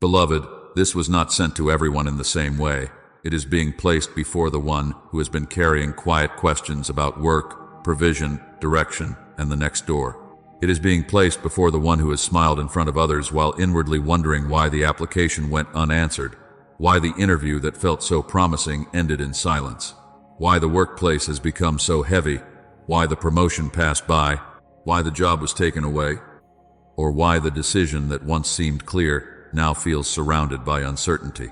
Beloved, this was not sent to everyone in the same way. It is being placed before the one who has been carrying quiet questions about work, provision, direction, and the next door. It is being placed before the one who has smiled in front of others while inwardly wondering why the application went unanswered, why the interview that felt so promising ended in silence, why the workplace has become so heavy, why the promotion passed by, why the job was taken away, or why the decision that once seemed clear now feels surrounded by uncertainty.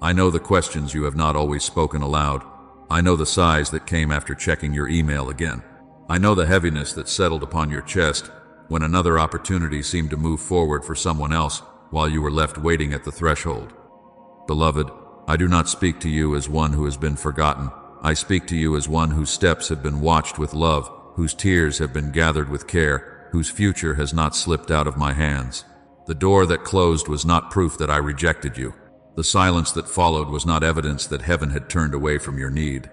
I know the questions you have not always spoken aloud. I know the sighs that came after checking your email again. I know the heaviness that settled upon your chest when another opportunity seemed to move forward for someone else while you were left waiting at the threshold. Beloved, I do not speak to you as one who has been forgotten. I speak to you as one whose steps have been watched with love, whose tears have been gathered with care, whose future has not slipped out of my hands. The door that closed was not proof that I rejected you. The silence that followed was not evidence that heaven had turned away from your need.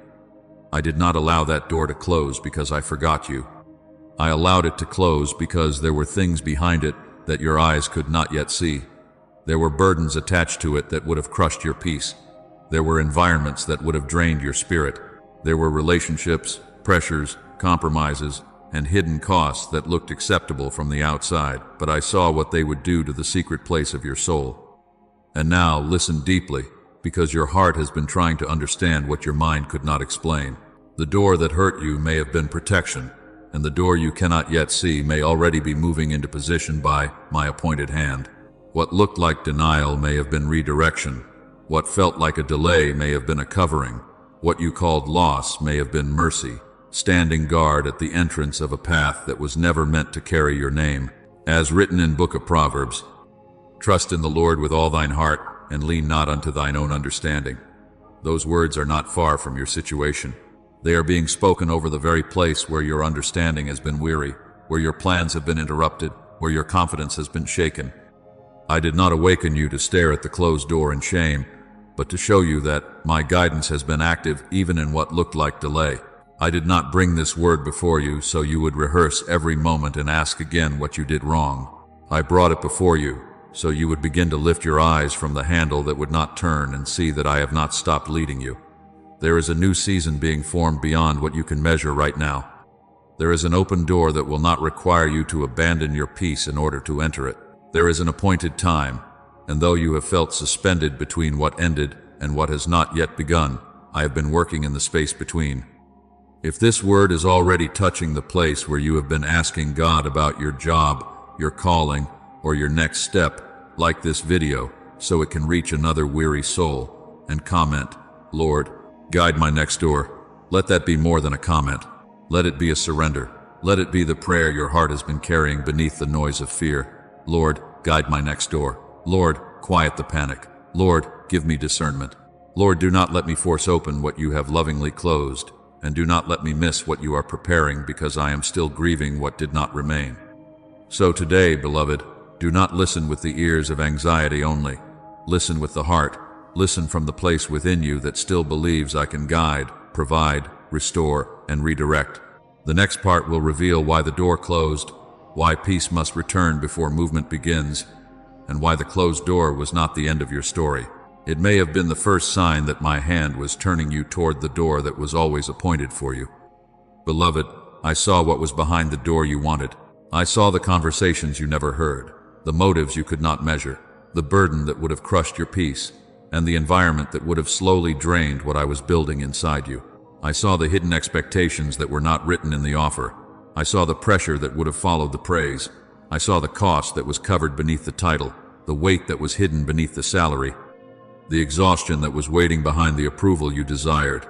I did not allow that door to close because I forgot you. I allowed it to close because there were things behind it that your eyes could not yet see. There were burdens attached to it that would have crushed your peace. There were environments that would have drained your spirit. There were relationships, pressures, compromises, and hidden costs that looked acceptable from the outside, but I saw what they would do to the secret place of your soul. And now listen deeply, because your heart has been trying to understand what your mind could not explain. The door that hurt you may have been protection, and the door you cannot yet see may already be moving into position by my appointed hand. What looked like denial may have been redirection. What felt like a delay may have been a covering. What you called loss may have been mercy, standing guard at the entrance of a path that was never meant to carry your name. As written in Book of Proverbs, trust in the Lord with all thine heart, and lean not unto thine own understanding. Those words are not far from your situation. They are being spoken over the very place where your understanding has been weary, where your plans have been interrupted, where your confidence has been shaken. I did not awaken you to stare at the closed door in shame, but to show you that my guidance has been active even in what looked like delay. I did not bring this word before you so you would rehearse every moment and ask again what you did wrong. I brought it before you so you would begin to lift your eyes from the handle that would not turn and see that I have not stopped leading you. There is a new season being formed beyond what you can measure right now. There is an open door that will not require you to abandon your peace in order to enter it. There is an appointed time, and though you have felt suspended between what ended and what has not yet begun, I have been working in the space between. If this word is already touching the place where you have been asking God about your job, your calling, or your next step, like this video, so it can reach another weary soul, and comment, Lord, guide my next door. Let that be more than a comment. Let it be a surrender. Let it be the prayer your heart has been carrying beneath the noise of fear. Lord, guide my next door. Lord, quiet the panic. Lord, give me discernment. Lord, do not let me force open what you have lovingly closed, and do not let me miss what you are preparing because I am still grieving what did not remain. So today, beloved, do not listen with the ears of anxiety only. Listen with the heart. Listen from the place within you that still believes I can guide, provide, restore, and redirect. The next part will reveal why the door closed, why peace must return before movement begins, and why the closed door was not the end of your story. It may have been the first sign that my hand was turning you toward the door that was always appointed for you. Beloved, I saw what was behind the door you wanted. I saw the conversations you never heard, the motives you could not measure, the burden that would have crushed your peace, and the environment that would have slowly drained what I was building inside you. I saw the hidden expectations that were not written in the offer. I saw the pressure that would have followed the praise. I saw the cost that was covered beneath the title, the weight that was hidden beneath the salary, the exhaustion that was waiting behind the approval you desired.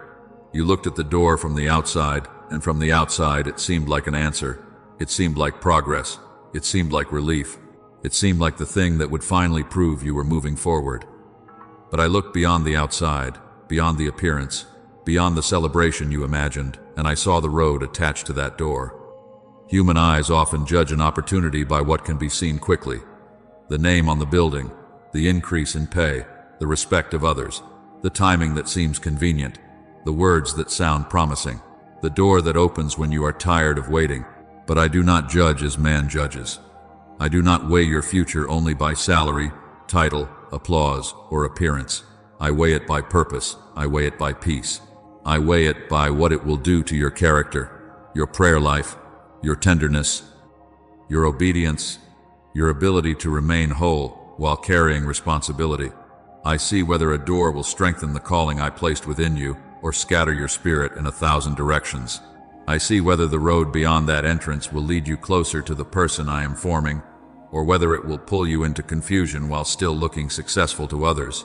You looked at the door from the outside, and from the outside it seemed like an answer. It seemed like progress. It seemed like relief. It seemed like the thing that would finally prove you were moving forward. But I looked beyond the outside, beyond the appearance, beyond the celebration you imagined, and I saw the road attached to that door. Human eyes often judge an opportunity by what can be seen quickly. The name on the building, the increase in pay, the respect of others, the timing that seems convenient, the words that sound promising, the door that opens when you are tired of waiting. But I do not judge as man judges. I do not weigh your future only by salary, title, applause, or appearance. I weigh it by purpose. I weigh it by peace. I weigh it by what it will do to your character, your prayer life, your tenderness, your obedience, your ability to remain whole while carrying responsibility. I see whether a door will strengthen the calling I placed within you or scatter your spirit in 1,000 directions. I see whether the road beyond that entrance will lead you closer to the person I am forming, or whether it will pull you into confusion while still looking successful to others.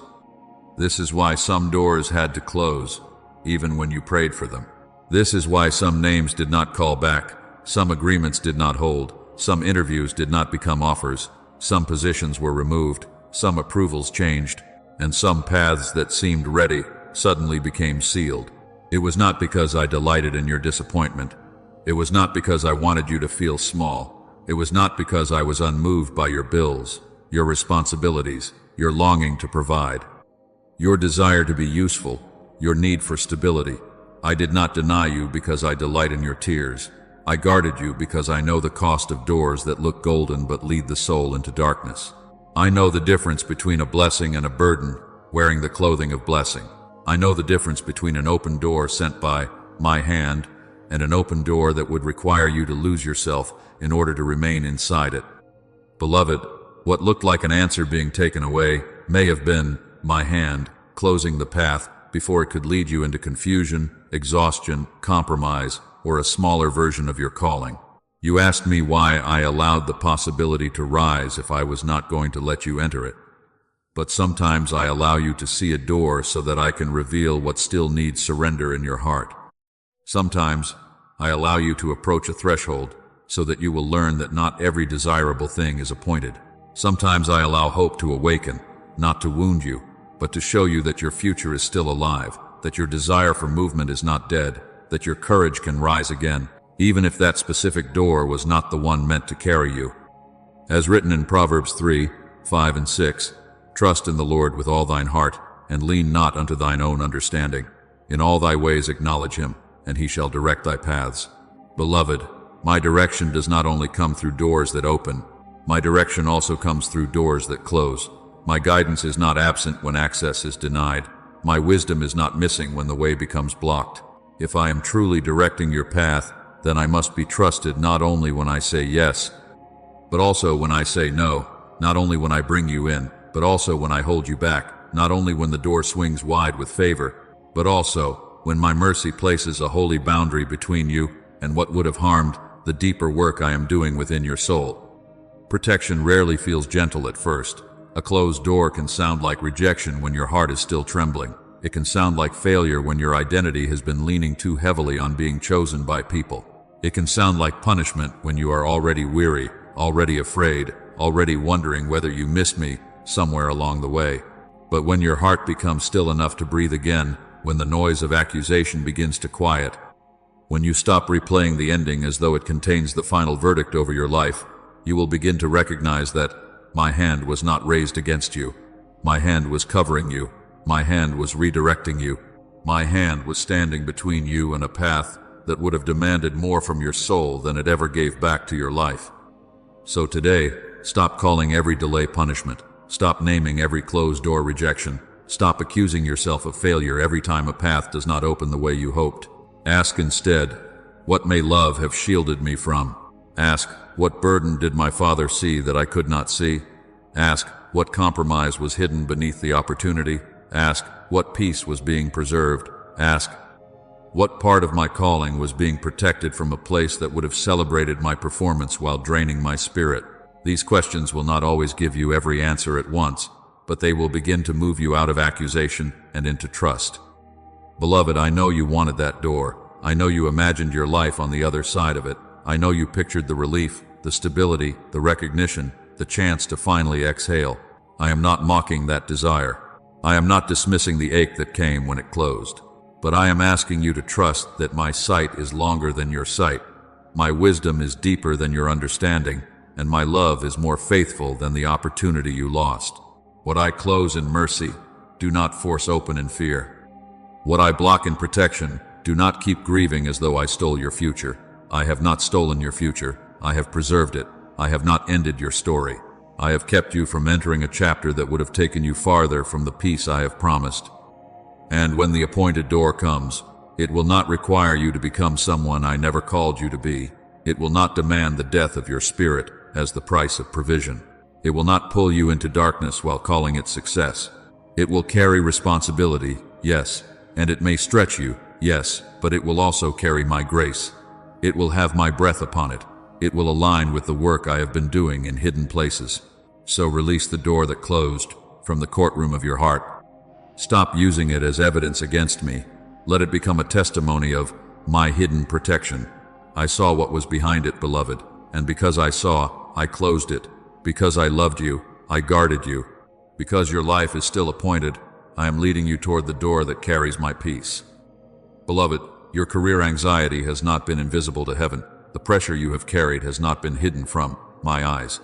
This is why some doors had to close, even when you prayed for them. This is why some names did not call back, some agreements did not hold, some interviews did not become offers, some positions were removed, some approvals changed, and some paths that seemed ready suddenly became sealed. It was not because I delighted in your disappointment. It was not because I wanted you to feel small. It was not because I was unmoved by your bills, your responsibilities, your longing to provide, your desire to be useful, your need for stability. I did not deny you because I delight in your tears. I guarded you because I know the cost of doors that look golden but lead the soul into darkness. I know the difference between a blessing and a burden, wearing the clothing of blessing. I know the difference between an open door sent by my hand and an open door that would require you to lose yourself in order to remain inside it. Beloved, what looked like an answer being taken away may have been my hand closing the path before it could lead you into confusion, exhaustion, compromise, or a smaller version of your calling. You asked me why I allowed the possibility to rise if I was not going to let you enter it. But sometimes I allow you to see a door so that I can reveal what still needs surrender in your heart. Sometimes I allow you to approach a threshold so that you will learn that not every desirable thing is appointed. Sometimes I allow hope to awaken, not to wound you, but to show you that your future is still alive, that your desire for movement is not dead, that your courage can rise again, even if that specific door was not the one meant to carry you. As written in Proverbs 3:5-6, trust in the Lord with all thine heart, and lean not unto thine own understanding. In all thy ways acknowledge him, and he shall direct thy paths. Beloved, my direction does not only come through doors that open, my direction also comes through doors that close. My guidance is not absent when access is denied. My wisdom is not missing when the way becomes blocked. If I am truly directing your path, then I must be trusted not only when I say yes, but also when I say no, not only when I bring you in, but also when I hold you back, not only when the door swings wide with favor, but also when my mercy places a holy boundary between you and what would have harmed the deeper work I am doing within your soul. Protection rarely feels gentle at first. A closed door can sound like rejection when your heart is still trembling. It can sound like failure when your identity has been leaning too heavily on being chosen by people. It can sound like punishment when you are already weary, already afraid, already wondering whether you missed me somewhere along the way. But when your heart becomes still enough to breathe again, when the noise of accusation begins to quiet, when you stop replaying the ending as though it contains the final verdict over your life, you will begin to recognize that my hand was not raised against you. My hand was covering you. My hand was redirecting you. My hand was standing between you and a path that would have demanded more from your soul than it ever gave back to your life. So today, stop calling every delay punishment. Stop naming every closed door rejection. Stop accusing yourself of failure every time a path does not open the way you hoped. Ask instead, what may love have shielded me from? Ask, what burden did my Father see that I could not see? Ask, what compromise was hidden beneath the opportunity? Ask, what peace was being preserved? Ask, what part of my calling was being protected from a place that would have celebrated my performance while draining my spirit? These questions will not always give you every answer at once, but they will begin to move you out of accusation and into trust. Beloved, I know you wanted that door. I know you imagined your life on the other side of it. I know you pictured the relief, the stability, the recognition, the chance to finally exhale. I am not mocking that desire. I am not dismissing the ache that came when it closed. But I am asking you to trust that my sight is longer than your sight. My wisdom is deeper than your understanding, and my love is more faithful than the opportunity you lost. What I close in mercy, do not force open in fear. What I block in protection, do not keep grieving as though I stole your future. I have not stolen your future. I have preserved it. I have not ended your story. I have kept you from entering a chapter that would have taken you farther from the peace I have promised. And when the appointed door comes, it will not require you to become someone I never called you to be. It will not demand the death of your spirit as the price of provision. It will not pull you into darkness while calling it success. It will carry responsibility, yes, and it may stretch you, yes, but it will also carry my grace. It will have my breath upon it. It will align with the work I have been doing in hidden places. So release the door that closed from the courtroom of your heart. Stop using it as evidence against me. Let it become a testimony of my hidden protection. I saw what was behind it, beloved, and because I saw, I closed it. Because I loved you, I guarded you. Because your life is still appointed, I am leading you toward the door that carries my peace. Beloved, your career anxiety has not been invisible to heaven. The pressure you have carried has not been hidden from my eyes.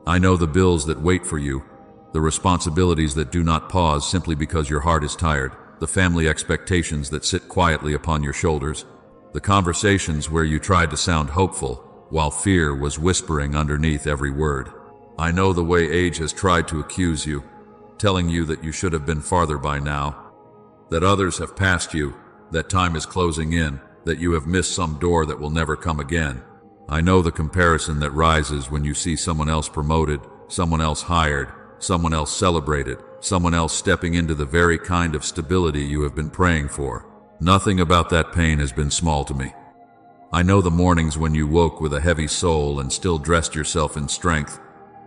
I know the bills that wait for you, the responsibilities that do not pause simply because your heart is tired, the family expectations that sit quietly upon your shoulders, the conversations where you tried to sound hopeful while fear was whispering underneath every word. I know the way age has tried to accuse you, telling you that you should have been farther by now, that others have passed you, that time is closing in, that you have missed some door that will never come again. I know the comparison that rises when you see someone else promoted, someone else hired, someone else celebrated, someone else stepping into the very kind of stability you have been praying for. Nothing about that pain has been small to me. I know the mornings when you woke with a heavy soul and still dressed yourself in strength,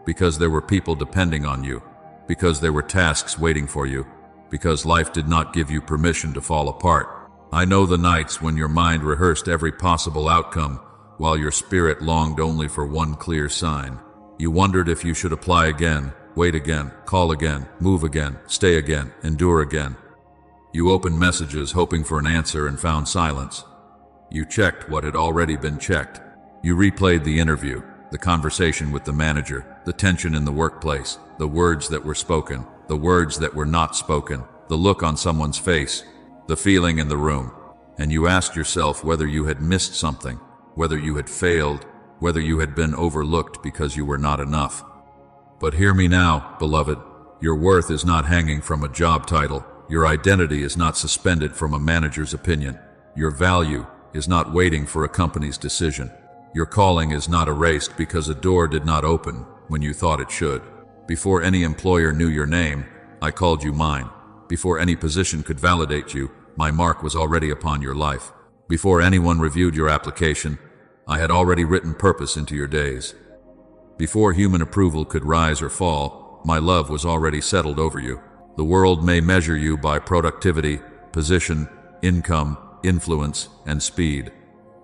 because there were people depending on you, because there were tasks waiting for you, because life did not give you permission to fall apart. I know the nights when your mind rehearsed every possible outcome, while your spirit longed only for one clear sign. You wondered if you should apply again, wait again, call again, move again, stay again, endure again. You opened messages hoping for an answer and found silence. You checked what had already been checked. You replayed the interview, the conversation with the manager, the tension in the workplace, the words that were spoken, the words that were not spoken, the look on someone's face, the feeling in the room. And you asked yourself whether you had missed something, whether you had failed, whether you had been overlooked because you were not enough. But hear me now, beloved. Your worth is not hanging from a job title. Your identity is not suspended from a manager's opinion. Your value is not waiting for a company's decision. Your calling is not erased because a door did not open when you thought it should. Before any employer knew your name, I called you mine. Before any position could validate you, my mark was already upon your life. Before anyone reviewed your application, I had already written purpose into your days. Before human approval could rise or fall, my love was already settled over you. The world may measure you by productivity, position, income, influence, and speed.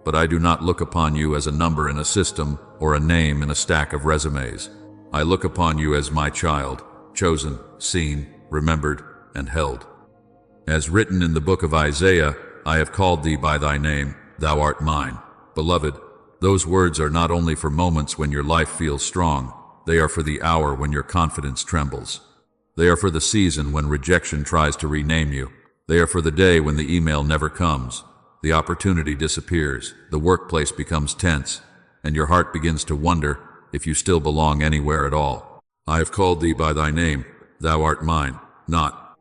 But I do not look upon you as a number in a system or a name in a stack of resumes. I look upon you as my child, chosen, seen, remembered, and held. As written in the book of Isaiah, I have called thee by thy name, thou art mine. Beloved, those words are not only for moments when your life feels strong, they are for the hour when your confidence trembles. They are for the season when rejection tries to rename you. They are for the day when the email never comes, the opportunity disappears, the workplace becomes tense, and your heart begins to wonder if you still belong anywhere at all. I have called thee by thy name, thou art mine, not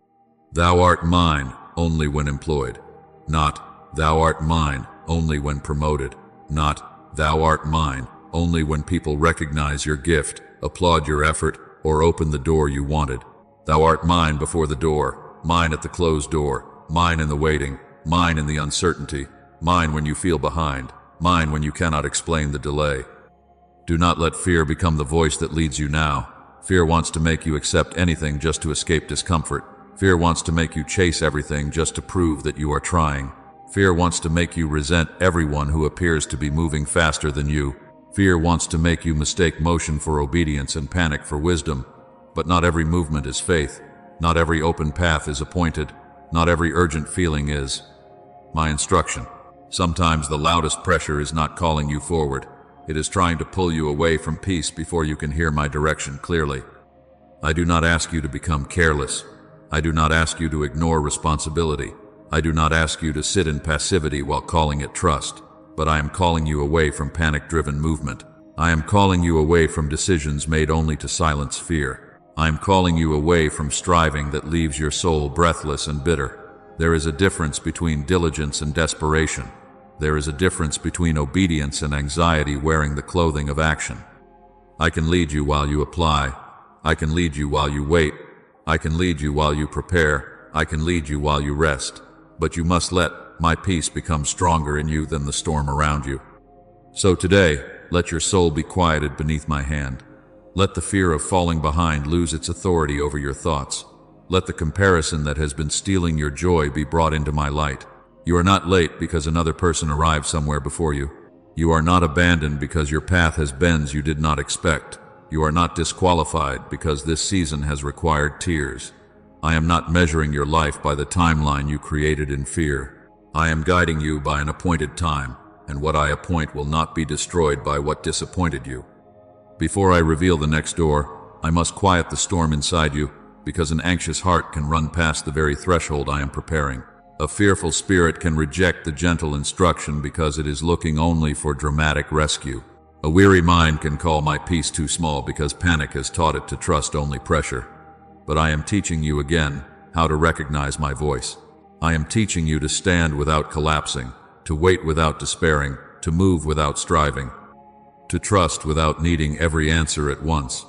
thou art mine only when employed, not thou art mine only when promoted, not thou art mine only when people recognize your gift, applaud your effort, or open the door you wanted. Thou art mine before the door, mine at the closed door, mine in the waiting, mine in the uncertainty, mine when you feel behind, mine when you cannot explain the delay. Do not let fear become the voice that leads you now. Fear wants to make you accept anything just to escape discomfort. Fear wants to make you chase everything just to prove that you are trying. Fear wants to make you resent everyone who appears to be moving faster than you. Fear wants to make you mistake motion for obedience and panic for wisdom. But not every movement is faith. Not every open path is appointed. Not every urgent feeling is my instruction. Sometimes the loudest pressure is not calling you forward. It is trying to pull you away from peace before you can hear my direction clearly. I do not ask you to become careless. I do not ask you to ignore responsibility. I do not ask you to sit in passivity while calling it trust. But I am calling you away from panic-driven movement. I am calling you away from decisions made only to silence fear. I am calling you away from striving that leaves your soul breathless and bitter. There is a difference between diligence and desperation. There is a difference between obedience and anxiety wearing the clothing of action. I can lead you while you apply. I can lead you while you wait. I can lead you while you prepare. I can lead you while you rest. But you must let my peace become stronger in you than the storm around you. So today, let your soul be quieted beneath my hand. Let the fear of falling behind lose its authority over your thoughts. Let the comparison that has been stealing your joy be brought into my light. You are not late because another person arrived somewhere before you. You are not abandoned because your path has bends you did not expect. You are not disqualified because this season has required tears. I am not measuring your life by the timeline you created in fear. I am guiding you by an appointed time, and what I appoint will not be destroyed by what disappointed you. Before I reveal the next door, I must quiet the storm inside you, because an anxious heart can run past the very threshold I am preparing. A fearful spirit can reject the gentle instruction because it is looking only for dramatic rescue. A weary mind can call my peace too small because panic has taught it to trust only pressure. But I am teaching you again how to recognize my voice. I am teaching you to stand without collapsing, to wait without despairing, to move without striving, to trust without needing every answer at once.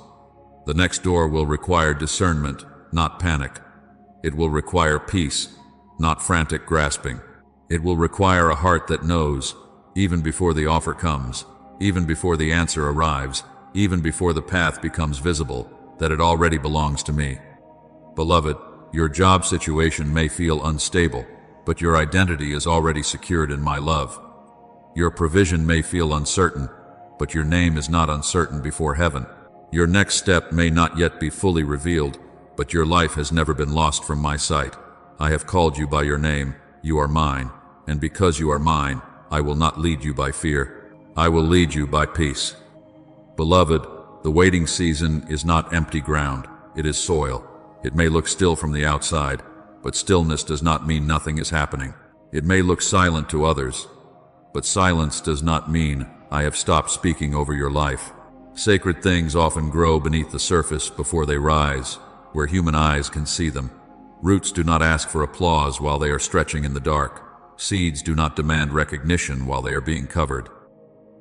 The next door will require discernment, not panic. It will require peace, not frantic grasping. It will require a heart that knows, even before the offer comes, even before the answer arrives, even before the path becomes visible, that it already belongs to me. Beloved, your job situation may feel unstable, but your identity is already secured in my love. Your provision may feel uncertain, but your name is not uncertain before heaven. Your next step may not yet be fully revealed, but your life has never been lost from my sight. I have called you by your name, you are mine, and because you are mine, I will not lead you by fear. I will lead you by peace. Beloved, the waiting season is not empty ground, it is soil. It may look still from the outside, but stillness does not mean nothing is happening. It may look silent to others, but silence does not mean I have stopped speaking over your life. Sacred things often grow beneath the surface before they rise, where human eyes can see them. Roots do not ask for applause while they are stretching in the dark. Seeds do not demand recognition while they are being covered.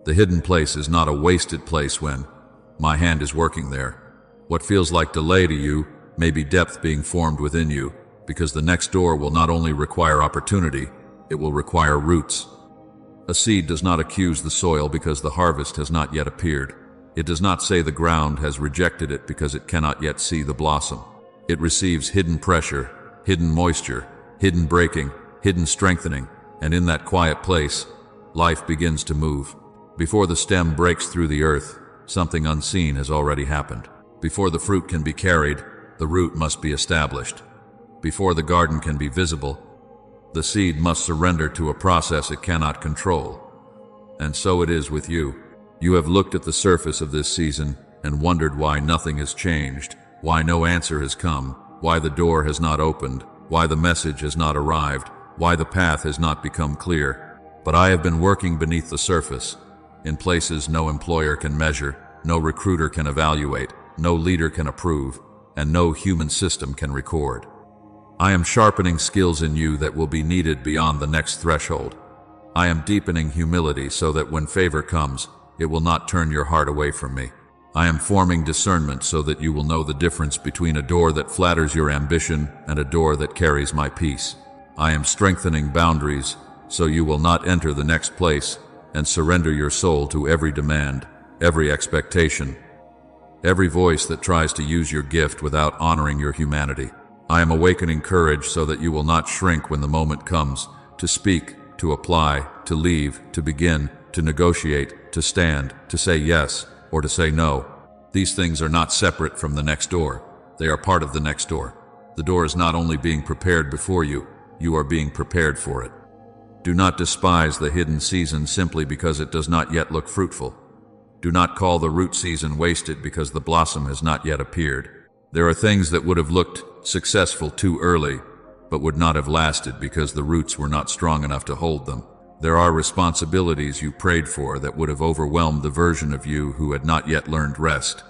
The hidden place is not a wasted place when my hand is working there. What feels like delay to you may be depth being formed within you, because the next door will not only require opportunity, it will require roots. A seed does not accuse the soil because the harvest has not yet appeared. It does not say the ground has rejected it because it cannot yet see the blossom. It receives hidden pressure, hidden moisture, hidden breaking, hidden strengthening, and in that quiet place, life begins to move. Before the stem breaks through the earth, something unseen has already happened. Before the fruit can be carried, the root must be established. Before the garden can be visible, the seed must surrender to a process it cannot control. And so it is with you. You have looked at the surface of this season and wondered why nothing has changed, why no answer has come, why the door has not opened, why the message has not arrived, why the path has not become clear. But I have been working beneath the surface, in places no employer can measure, no recruiter can evaluate, no leader can approve, and no human system can record. I am sharpening skills in you that will be needed beyond the next threshold. I am deepening humility so that when favor comes, it will not turn your heart away from me. I am forming discernment so that you will know the difference between a door that flatters your ambition and a door that carries my peace. I am strengthening boundaries so you will not enter the next place and surrender your soul to every demand, every expectation, every voice that tries to use your gift without honoring your humanity. I am awakening courage so that you will not shrink when the moment comes to speak, to apply, to leave, to begin, to negotiate, to stand, to say yes, or to say no. These things are not separate from the next door. They are part of the next door. The door is not only being prepared before you, you are being prepared for it. Do not despise the hidden season simply because it does not yet look fruitful. Do not call the root season wasted because the blossom has not yet appeared. There are things that would have looked successful too early, but would not have lasted because the roots were not strong enough to hold them. There are responsibilities you prayed for that would have overwhelmed the version of you who had not yet learned rest.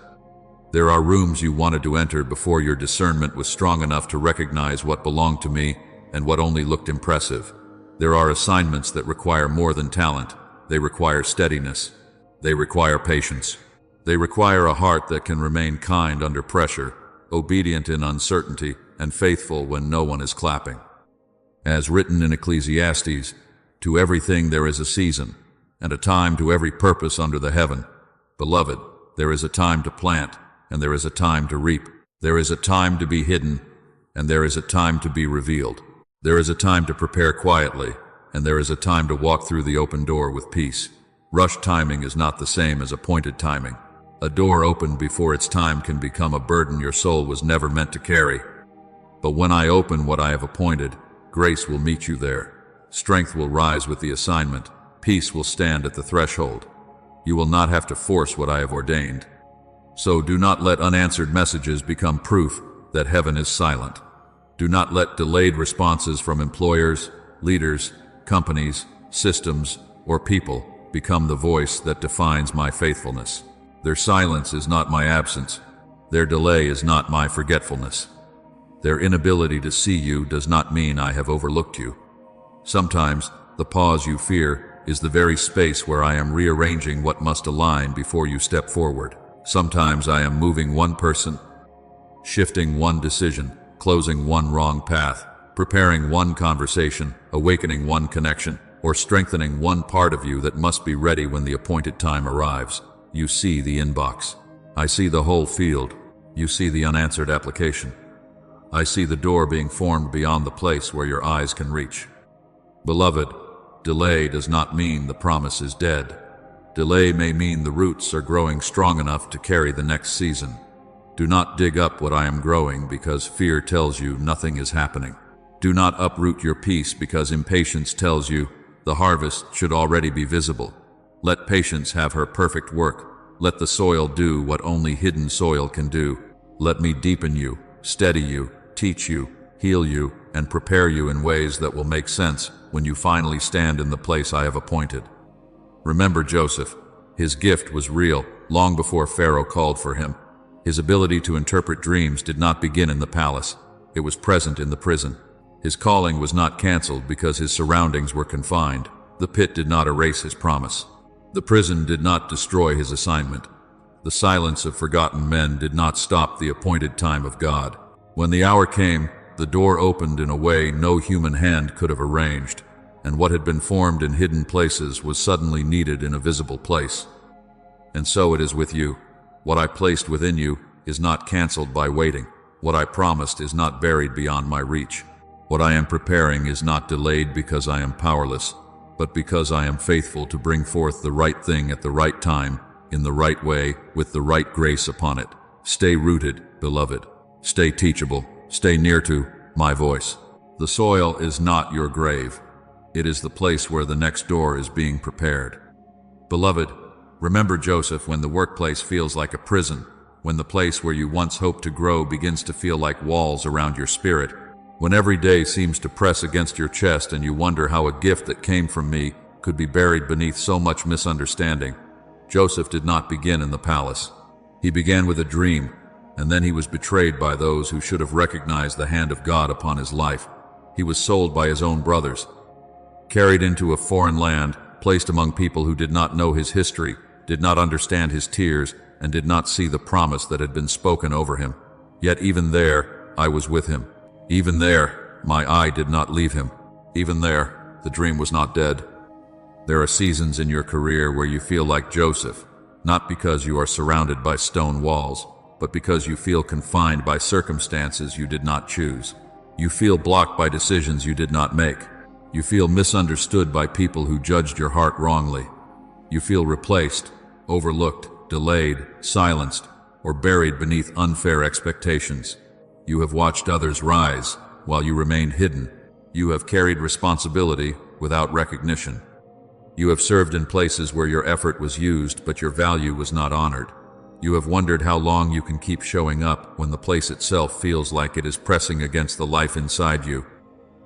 There are rooms you wanted to enter before your discernment was strong enough to recognize what belonged to me and what only looked impressive. There are assignments that require more than talent. They require steadiness. They require patience. They require a heart that can remain kind under pressure, obedient in uncertainty, and faithful when no one is clapping. As written in Ecclesiastes, to everything there is a season, and a time to every purpose under the heaven. Beloved, there is a time to plant, and there is a time to reap. There is a time to be hidden, and there is a time to be revealed. There is a time to prepare quietly, and there is a time to walk through the open door with peace. Rushed timing is not the same as appointed timing. A door opened before its time can become a burden your soul was never meant to carry. But when I open what I have appointed, grace will meet you there. Strength will rise with the assignment. Peace will stand at the threshold. You will not have to force what I have ordained. So do not let unanswered messages become proof that heaven is silent. Do not let delayed responses from employers, leaders, companies, systems, or people become the voice that defines my faithfulness. Their silence is not my absence. Their delay is not my forgetfulness. Their inability to see you does not mean I have overlooked you. Sometimes, the pause you fear is the very space where I am rearranging what must align before you step forward. Sometimes I am moving one person, shifting one decision, closing one wrong path, preparing one conversation, awakening one connection, or strengthening one part of you that must be ready when the appointed time arrives. You see the inbox. I see the whole field. You see the unanswered application. I see the door being formed beyond the place where your eyes can reach. Beloved, delay does not mean the promise is dead. Delay may mean the roots are growing strong enough to carry the next season. Do not dig up what I am growing because fear tells you nothing is happening. Do not uproot your peace because impatience tells you the harvest should already be visible. Let patience have her perfect work. Let the soil do what only hidden soil can do. Let me deepen you, steady you, teach you, heal you, and prepare you in ways that will make sense when you finally stand in the place I have appointed. Remember Joseph. His gift was real long before Pharaoh called for him. His ability to interpret dreams did not begin in the palace. It was present in the prison. His calling was not canceled because his surroundings were confined. The pit did not erase his promise. The prison did not destroy his assignment. The silence of forgotten men did not stop the appointed time of God. When the hour came, the door opened in a way no human hand could have arranged, and what had been formed in hidden places was suddenly needed in a visible place. And so it is with you. What I placed within you is not canceled by waiting. What I promised is not buried beyond my reach. What I am preparing is not delayed because I am powerless, but because I am faithful to bring forth the right thing at the right time, in the right way, with the right grace upon it. Stay rooted, beloved. Stay teachable. Stay near to my voice. The soil is not your grave. It is the place where the next door is being prepared. Beloved, remember Joseph when the workplace feels like a prison, when the place where you once hoped to grow begins to feel like walls around your spirit, when every day seems to press against your chest and you wonder how a gift that came from me could be buried beneath so much misunderstanding. Joseph did not begin in the palace. He began with a dream, and then he was betrayed by those who should have recognized the hand of God upon his life. He was sold by his own brothers, carried into a foreign land, placed among people who did not know his history, did not understand his tears, and did not see the promise that had been spoken over him. Yet even there, I was with him. Even there, my eye did not leave him. Even there, the dream was not dead. There are seasons in your career where you feel like Joseph, not because you are surrounded by stone walls, but because you feel confined by circumstances you did not choose. You feel blocked by decisions you did not make. You feel misunderstood by people who judged your heart wrongly. You feel replaced, overlooked, delayed, silenced, or buried beneath unfair expectations. You have watched others rise while you remained hidden. You have carried responsibility without recognition. You have served in places where your effort was used but your value was not honored. You have wondered how long you can keep showing up when the place itself feels like it is pressing against the life inside you.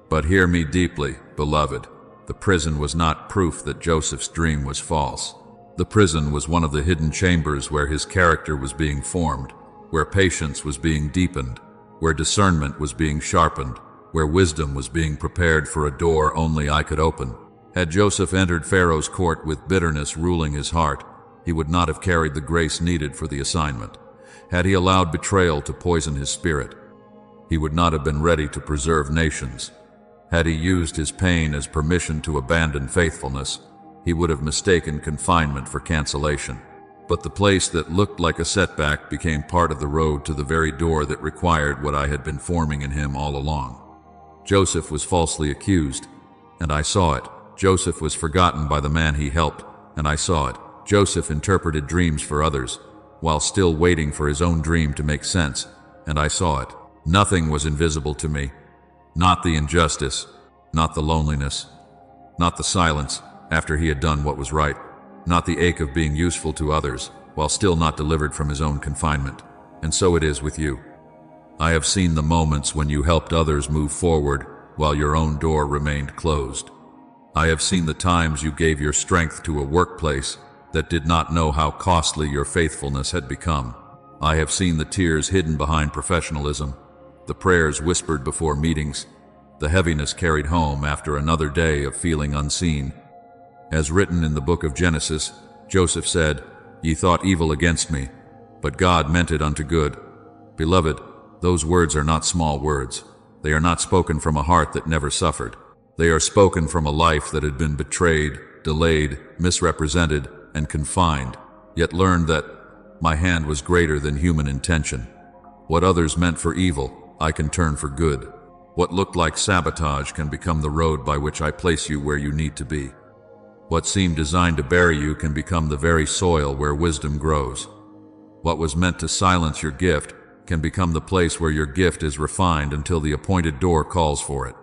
But hear me deeply, beloved. The prison was not proof that Joseph's dream was false. The prison was one of the hidden chambers where his character was being formed, where patience was being deepened, where discernment was being sharpened, where wisdom was being prepared for a door only I could open. Had Joseph entered Pharaoh's court with bitterness ruling his heart, he would not have carried the grace needed for the assignment. Had he allowed betrayal to poison his spirit, he would not have been ready to preserve nations. Had he used his pain as permission to abandon faithfulness, he would have mistaken confinement for cancellation. But the place that looked like a setback became part of the road to the very door that required what I had been forming in him all along. Joseph was falsely accused, and I saw it. Joseph was forgotten by the man he helped, and I saw it. Joseph interpreted dreams for others, while still waiting for his own dream to make sense, and I saw it. Nothing was invisible to me. Not the injustice, not the loneliness, not the silence after he had done what was right, not the ache of being useful to others, while still not delivered from his own confinement. And so it is with you. I have seen the moments when you helped others move forward while your own door remained closed. I have seen the times you gave your strength to a workplace that did not know how costly your faithfulness had become. I have seen the tears hidden behind professionalism, the prayers whispered before meetings, the heaviness carried home after another day of feeling unseen. As written in the book of Genesis, Joseph said, "Ye thought evil against me, but God meant it unto good." Beloved, those words are not small words. They are not spoken from a heart that never suffered. They are spoken from a life that had been betrayed, delayed, misrepresented, and confined, yet learned that my hand was greater than human intention. What others meant for evil, I can turn for good. What looked like sabotage can become the road by which I place you where you need to be. What seemed designed to bury you can become the very soil where wisdom grows. What was meant to silence your gift can become the place where your gift is refined until the appointed door calls for it.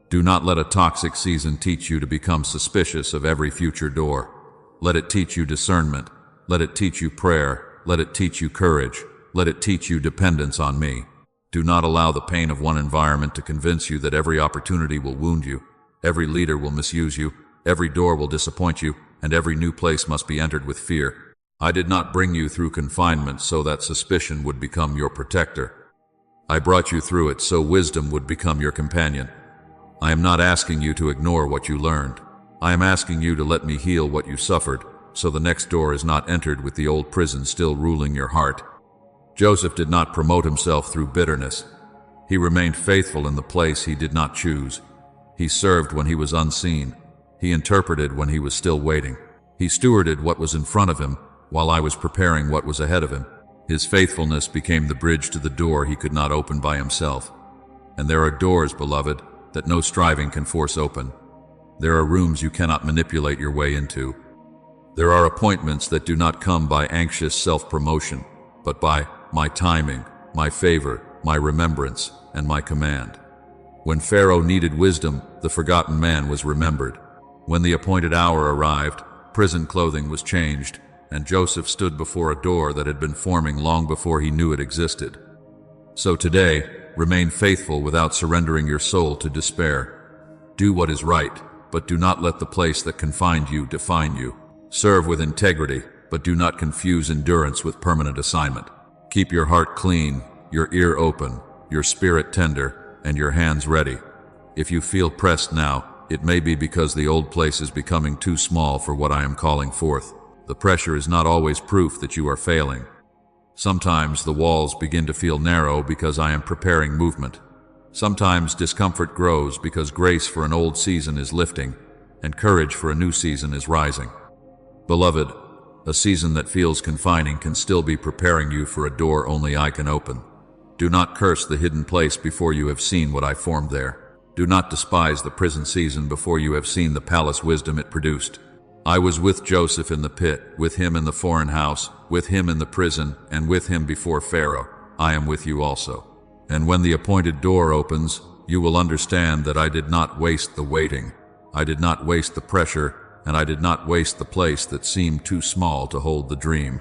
Do not let a toxic season teach you to become suspicious of every future door. Let it teach you discernment. Let it teach you prayer. Let it teach you courage. Let it teach you dependence on me. Do not allow the pain of one environment to convince you that every opportunity will wound you, every leader will misuse you, every door will disappoint you, and every new place must be entered with fear. I did not bring you through confinement so that suspicion would become your protector. I brought you through it so wisdom would become your companion. I am not asking you to ignore what you learned. I am asking you to let me heal what you suffered, so the next door is not entered with the old prison still ruling your heart. Joseph did not promote himself through bitterness. He remained faithful in the place he did not choose. He served when he was unseen. He interpreted when he was still waiting. He stewarded what was in front of him while I was preparing what was ahead of him. His faithfulness became the bridge to the door he could not open by himself. And there are doors, beloved, that no striving can force open. There are rooms you cannot manipulate your way into. There are appointments that do not come by anxious self-promotion, but by my timing, my favor, my remembrance, and my command. When Pharaoh needed wisdom, the forgotten man was remembered. When the appointed hour arrived, prison clothing was changed, and Joseph stood before a door that had been forming long before he knew it existed. So today, remain faithful without surrendering your soul to despair. Do what is right, but do not let the place that confined you define you. Serve with integrity, but do not confuse endurance with permanent assignment. Keep your heart clean, your ear open, your spirit tender, and your hands ready. If you feel pressed now, it may be because the old place is becoming too small for what I am calling forth. The pressure is not always proof that you are failing. Sometimes the walls begin to feel narrow because I am preparing movement. Sometimes discomfort grows because grace for an old season is lifting, and courage for a new season is rising. Beloved, a season that feels confining can still be preparing you for a door only I can open. Do not curse the hidden place before you have seen what I formed there. Do not despise the prison season before you have seen the palace wisdom it produced. I was with Joseph in the pit, with him in the foreign house, with him in the prison, and with him before Pharaoh. I am with you also. And when the appointed door opens, you will understand that I did not waste the waiting. I did not waste the pressure, and I did not waste the place that seemed too small to hold the dream.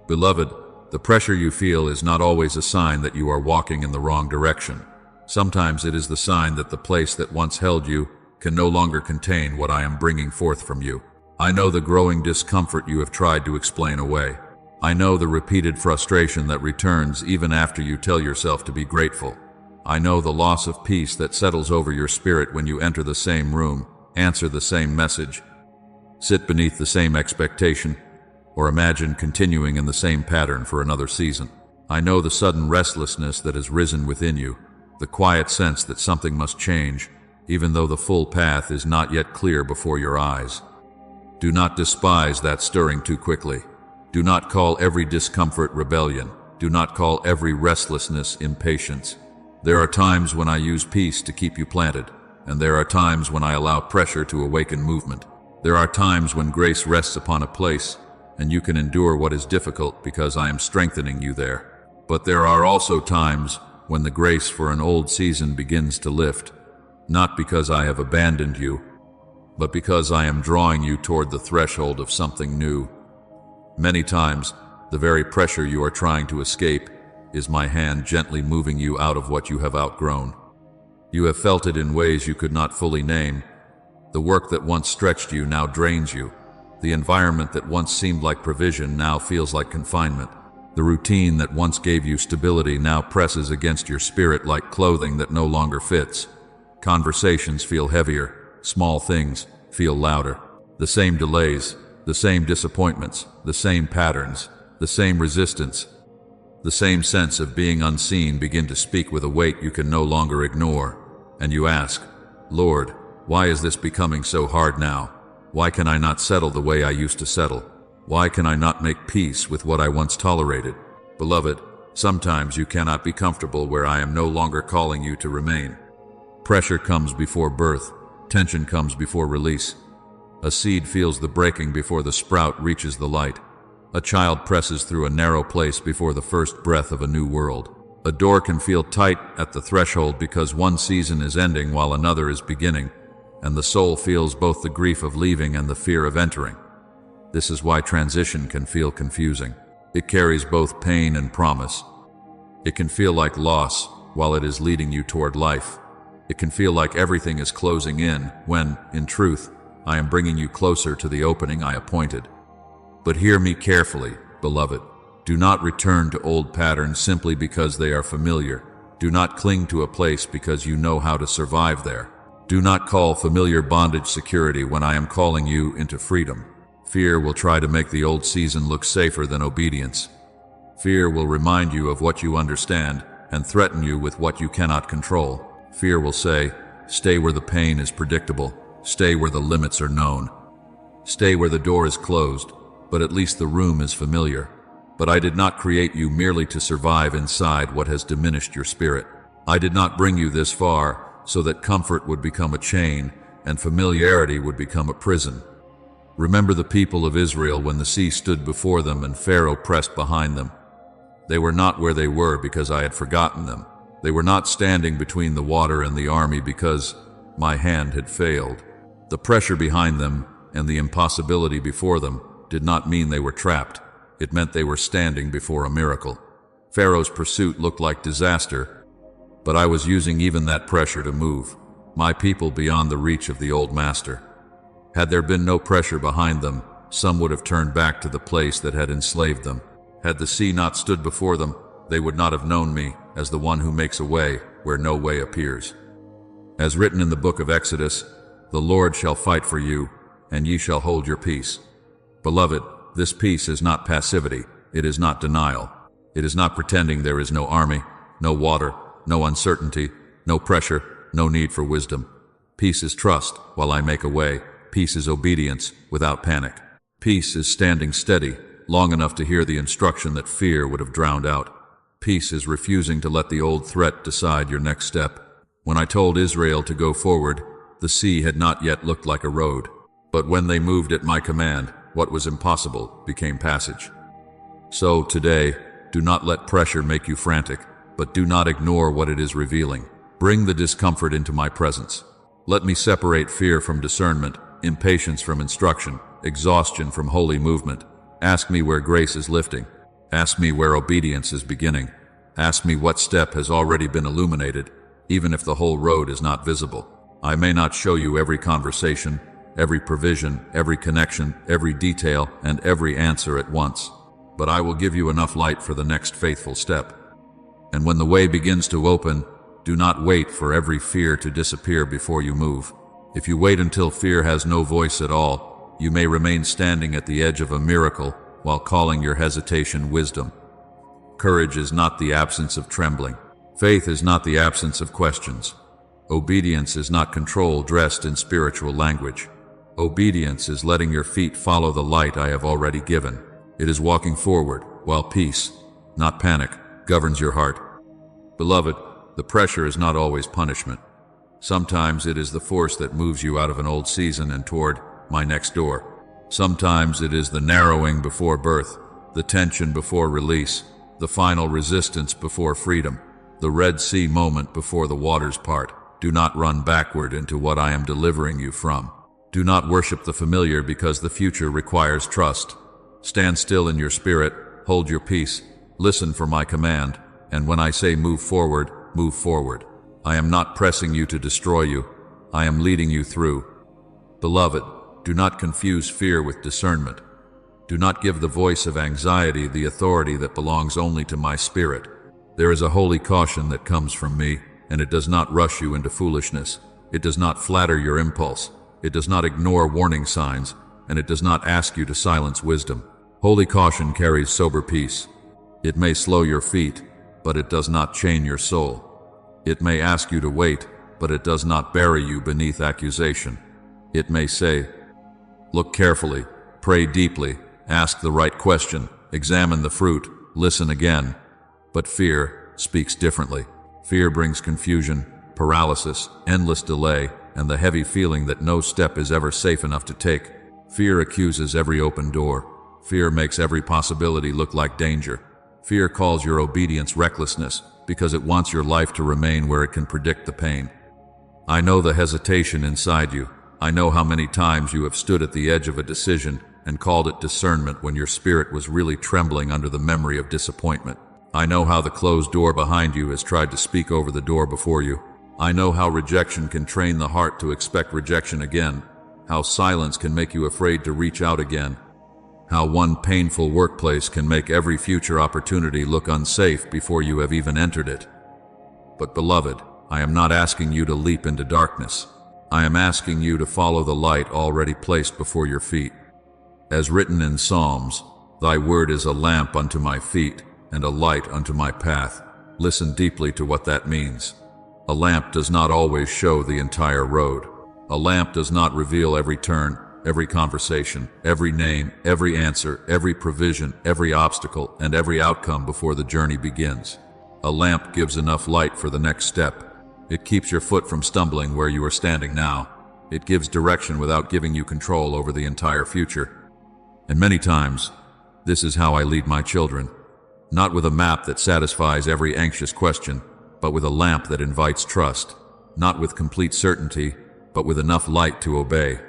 Beloved, the pressure you feel is not always a sign that you are walking in the wrong direction. Sometimes it is the sign that the place that once held you can no longer contain what I am bringing forth from you. I know the growing discomfort you have tried to explain away. I know the repeated frustration that returns even after you tell yourself to be grateful. I know the loss of peace that settles over your spirit when you enter the same room, answer the same message, sit beneath the same expectation, or imagine continuing in the same pattern for another season. I know the sudden restlessness that has risen within you, the quiet sense that something must change, even though the full path is not yet clear before your eyes. Do not despise that stirring too quickly. Do not call every discomfort rebellion. Do not call every restlessness impatience. There are times when I use peace to keep you planted, and there are times when I allow pressure to awaken movement. There are times when grace rests upon a place, and you can endure what is difficult because I am strengthening you there. But there are also times when the grace for an old season begins to lift, not because I have abandoned you, but because I am drawing you toward the threshold of something new. Many times, the very pressure you are trying to escape is my hand gently moving you out of what you have outgrown. You have felt it in ways you could not fully name. The work that once stretched you now drains you. The environment that once seemed like provision now feels like confinement. The routine that once gave you stability now presses against your spirit like clothing that no longer fits. Conversations feel heavier. Small things feel louder. The same delays, the same disappointments, the same patterns, the same resistance, the same sense of being unseen begin to speak with a weight you can no longer ignore. And you ask, Lord, why is this becoming so hard now? Why can I not settle the way I used to settle? Why can I not make peace with what I once tolerated? Beloved, sometimes you cannot be comfortable where I am no longer calling you to remain. Pressure comes before birth. Tension comes before release. A seed feels the breaking before the sprout reaches the light. A child presses through a narrow place before the first breath of a new world. A door can feel tight at the threshold because one season is ending while another is beginning, and the soul feels both the grief of leaving and the fear of entering. This is why transition can feel confusing. It carries both pain and promise. It can feel like loss while it is leading you toward life. It can feel like everything is closing in when, in truth, I am bringing you closer to the opening I appointed. But hear me carefully, beloved. Do not return to old patterns simply because they are familiar. Do not cling to a place because you know how to survive there. Do not call familiar bondage security when I am calling you into freedom. Fear will try to make the old season look safer than obedience. Fear will remind you of what you understand and threaten you with what you cannot control. Fear will say, stay where the pain is predictable. Stay where the limits are known. Stay where the door is closed, but at least the room is familiar. But I did not create you merely to survive inside what has diminished your spirit. I did not bring you this far so that comfort would become a chain and familiarity would become a prison. Remember the people of Israel when the sea stood before them and Pharaoh pressed behind them. They were not where they were because I had forgotten them. They were not standing between the water and the army because my hand had failed. The pressure behind them and the impossibility before them did not mean they were trapped. It meant they were standing before a miracle. Pharaoh's pursuit looked like disaster, but I was using even that pressure to move my people beyond the reach of the old master. Had there been no pressure behind them, some would have turned back to the place that had enslaved them. Had the sea not stood before them, they would not have known me as the one who makes a way where no way appears. As written in the book of Exodus, the Lord shall fight for you, and ye shall hold your peace. Beloved, this peace is not passivity. It is not denial. It is not pretending there is no army, no water, no uncertainty, no pressure, no need for wisdom. Peace is trust while I make a way. Peace is obedience without panic. Peace is standing steady long enough to hear the instruction that fear would have drowned out. Peace is refusing to let the old threat decide your next step. When I told Israel to go forward, the sea had not yet looked like a road. But when they moved at my command, what was impossible became passage. So today, do not let pressure make you frantic, but do not ignore what it is revealing. Bring the discomfort into my presence. Let me separate fear from discernment, impatience from instruction, exhaustion from holy movement. Ask me where grace is lifting. Ask me where obedience is beginning. Ask me what step has already been illuminated, even if the whole road is not visible. I may not show you every conversation, every provision, every connection, every detail, and every answer at once, but I will give you enough light for the next faithful step. And when the way begins to open, do not wait for every fear to disappear before you move. If you wait until fear has no voice at all, you may remain standing at the edge of a miracle while calling your hesitation wisdom. Courage is not the absence of trembling. Faith is not the absence of questions. Obedience is not control dressed in spiritual language. Obedience is letting your feet follow the light I have already given. It is walking forward, while peace, not panic, governs your heart. Beloved, the pressure is not always punishment. Sometimes it is the force that moves you out of an old season and toward my next door. Sometimes it is the narrowing before birth, the tension before release, the final resistance before freedom, the Red Sea moment before the waters part. Do not run backward into what I am delivering you from. Do not worship the familiar because the future requires trust. Stand still in your spirit, hold your peace, listen for my command, and when I say move forward, move forward. I am not pressing you to destroy you. I am leading you through. Beloved, do not confuse fear with discernment. Do not give the voice of anxiety the authority that belongs only to my spirit. There is a holy caution that comes from me, and it does not rush you into foolishness. It does not flatter your impulse. It does not ignore warning signs, and it does not ask you to silence wisdom. Holy caution carries sober peace. It may slow your feet, but it does not chain your soul. It may ask you to wait, but it does not bury you beneath accusation. It may say, look carefully, pray deeply, ask the right question, examine the fruit, listen again. But fear speaks differently. Fear brings confusion, paralysis, endless delay, and the heavy feeling that no step is ever safe enough to take. Fear accuses every open door. Fear makes every possibility look like danger. Fear calls your obedience recklessness because it wants your life to remain where it can predict the pain. I know the hesitation inside you. I know how many times you have stood at the edge of a decision and called it discernment when your spirit was really trembling under the memory of disappointment. I know how the closed door behind you has tried to speak over the door before you. I know how rejection can train the heart to expect rejection again, how silence can make you afraid to reach out again, how one painful workplace can make every future opportunity look unsafe before you have even entered it. But beloved, I am not asking you to leap into darkness. I am asking you to follow the light already placed before your feet. As written in Psalms, thy word is a lamp unto my feet and a light unto my path. Listen deeply to what that means. A lamp does not always show the entire road. A lamp does not reveal every turn, every conversation, every name, every answer, every provision, every obstacle, and every outcome before the journey begins. A lamp gives enough light for the next step. It keeps your foot from stumbling where you are standing now. It gives direction without giving you control over the entire future. And many times, this is how I lead my children. Not with a map that satisfies every anxious question, but with a lamp that invites trust. Not with complete certainty, but with enough light to obey.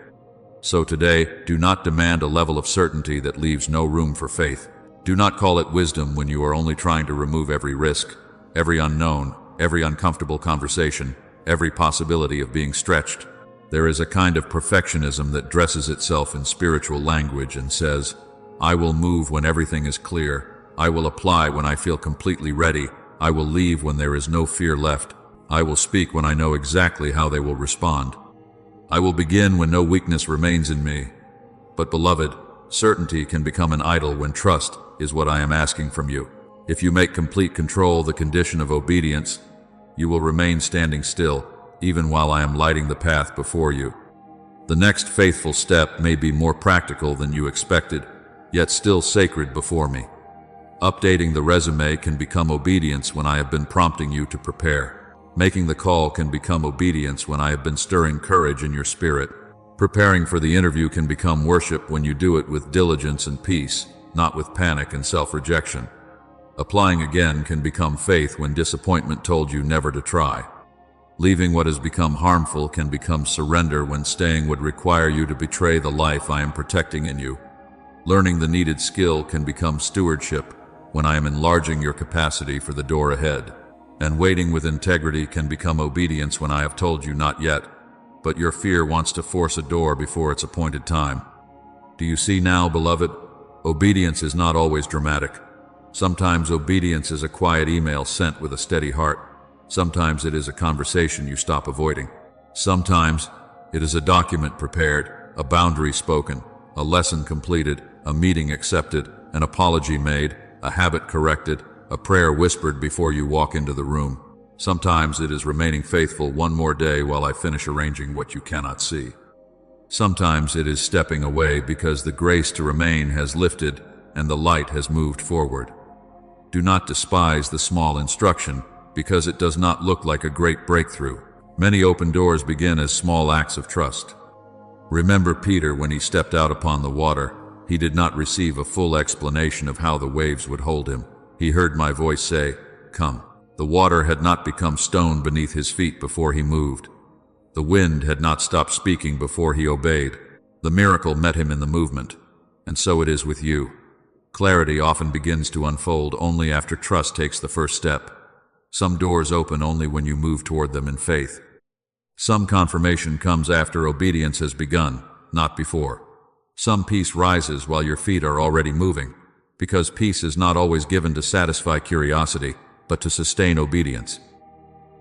So today, do not demand a level of certainty that leaves no room for faith. Do not call it wisdom when you are only trying to remove every risk, every unknown, every uncomfortable conversation, every possibility of being stretched. There is a kind of perfectionism that dresses itself in spiritual language and says, I will move when everything is clear. I will apply when I feel completely ready. I will leave when there is no fear left. I will speak when I know exactly how they will respond. I will begin when no weakness remains in me. But beloved, certainty can become an idol when trust is what I am asking from you. If you make complete control the condition of obedience, you will remain standing still, even while I am lighting the path before you. The next faithful step may be more practical than you expected, yet still sacred before me. Updating the resume can become obedience when I have been prompting you to prepare. Making the call can become obedience when I have been stirring courage in your spirit. Preparing for the interview can become worship when you do it with diligence and peace, not with panic and self-rejection. Applying again can become faith when disappointment told you never to try. Leaving what has become harmful can become surrender when staying would require you to betray the life I am protecting in you. Learning the needed skill can become stewardship when I am enlarging your capacity for the door ahead. And waiting with integrity can become obedience when I have told you not yet. but your fear wants to force a door before its appointed time. Do you see now, beloved? Obedience is not always dramatic. Sometimes obedience is a quiet email sent with a steady heart. Sometimes it is a conversation you stop avoiding. Sometimes it is a document prepared, a boundary spoken, a lesson completed, a meeting accepted, an apology made, a habit corrected, a prayer whispered before you walk into the room. Sometimes it is remaining faithful one more day while I finish arranging what you cannot see. Sometimes it is stepping away because the grace to remain has lifted and the light has moved forward. Do not despise the small instruction because it does not look like a great breakthrough. Many open doors begin as small acts of trust. Remember Peter when he stepped out upon the water. He did not receive a full explanation of how the waves would hold him. He heard my voice say, "Come." The water had not become stone beneath his feet before he moved. The wind had not stopped speaking before he obeyed. The miracle met him in the movement. And so it is with you. Clarity often begins to unfold only after trust takes the first step. Some doors open only when you move toward them in faith. Some confirmation comes after obedience has begun, not before. Some peace rises while your feet are already moving, because peace is not always given to satisfy curiosity, but to sustain obedience.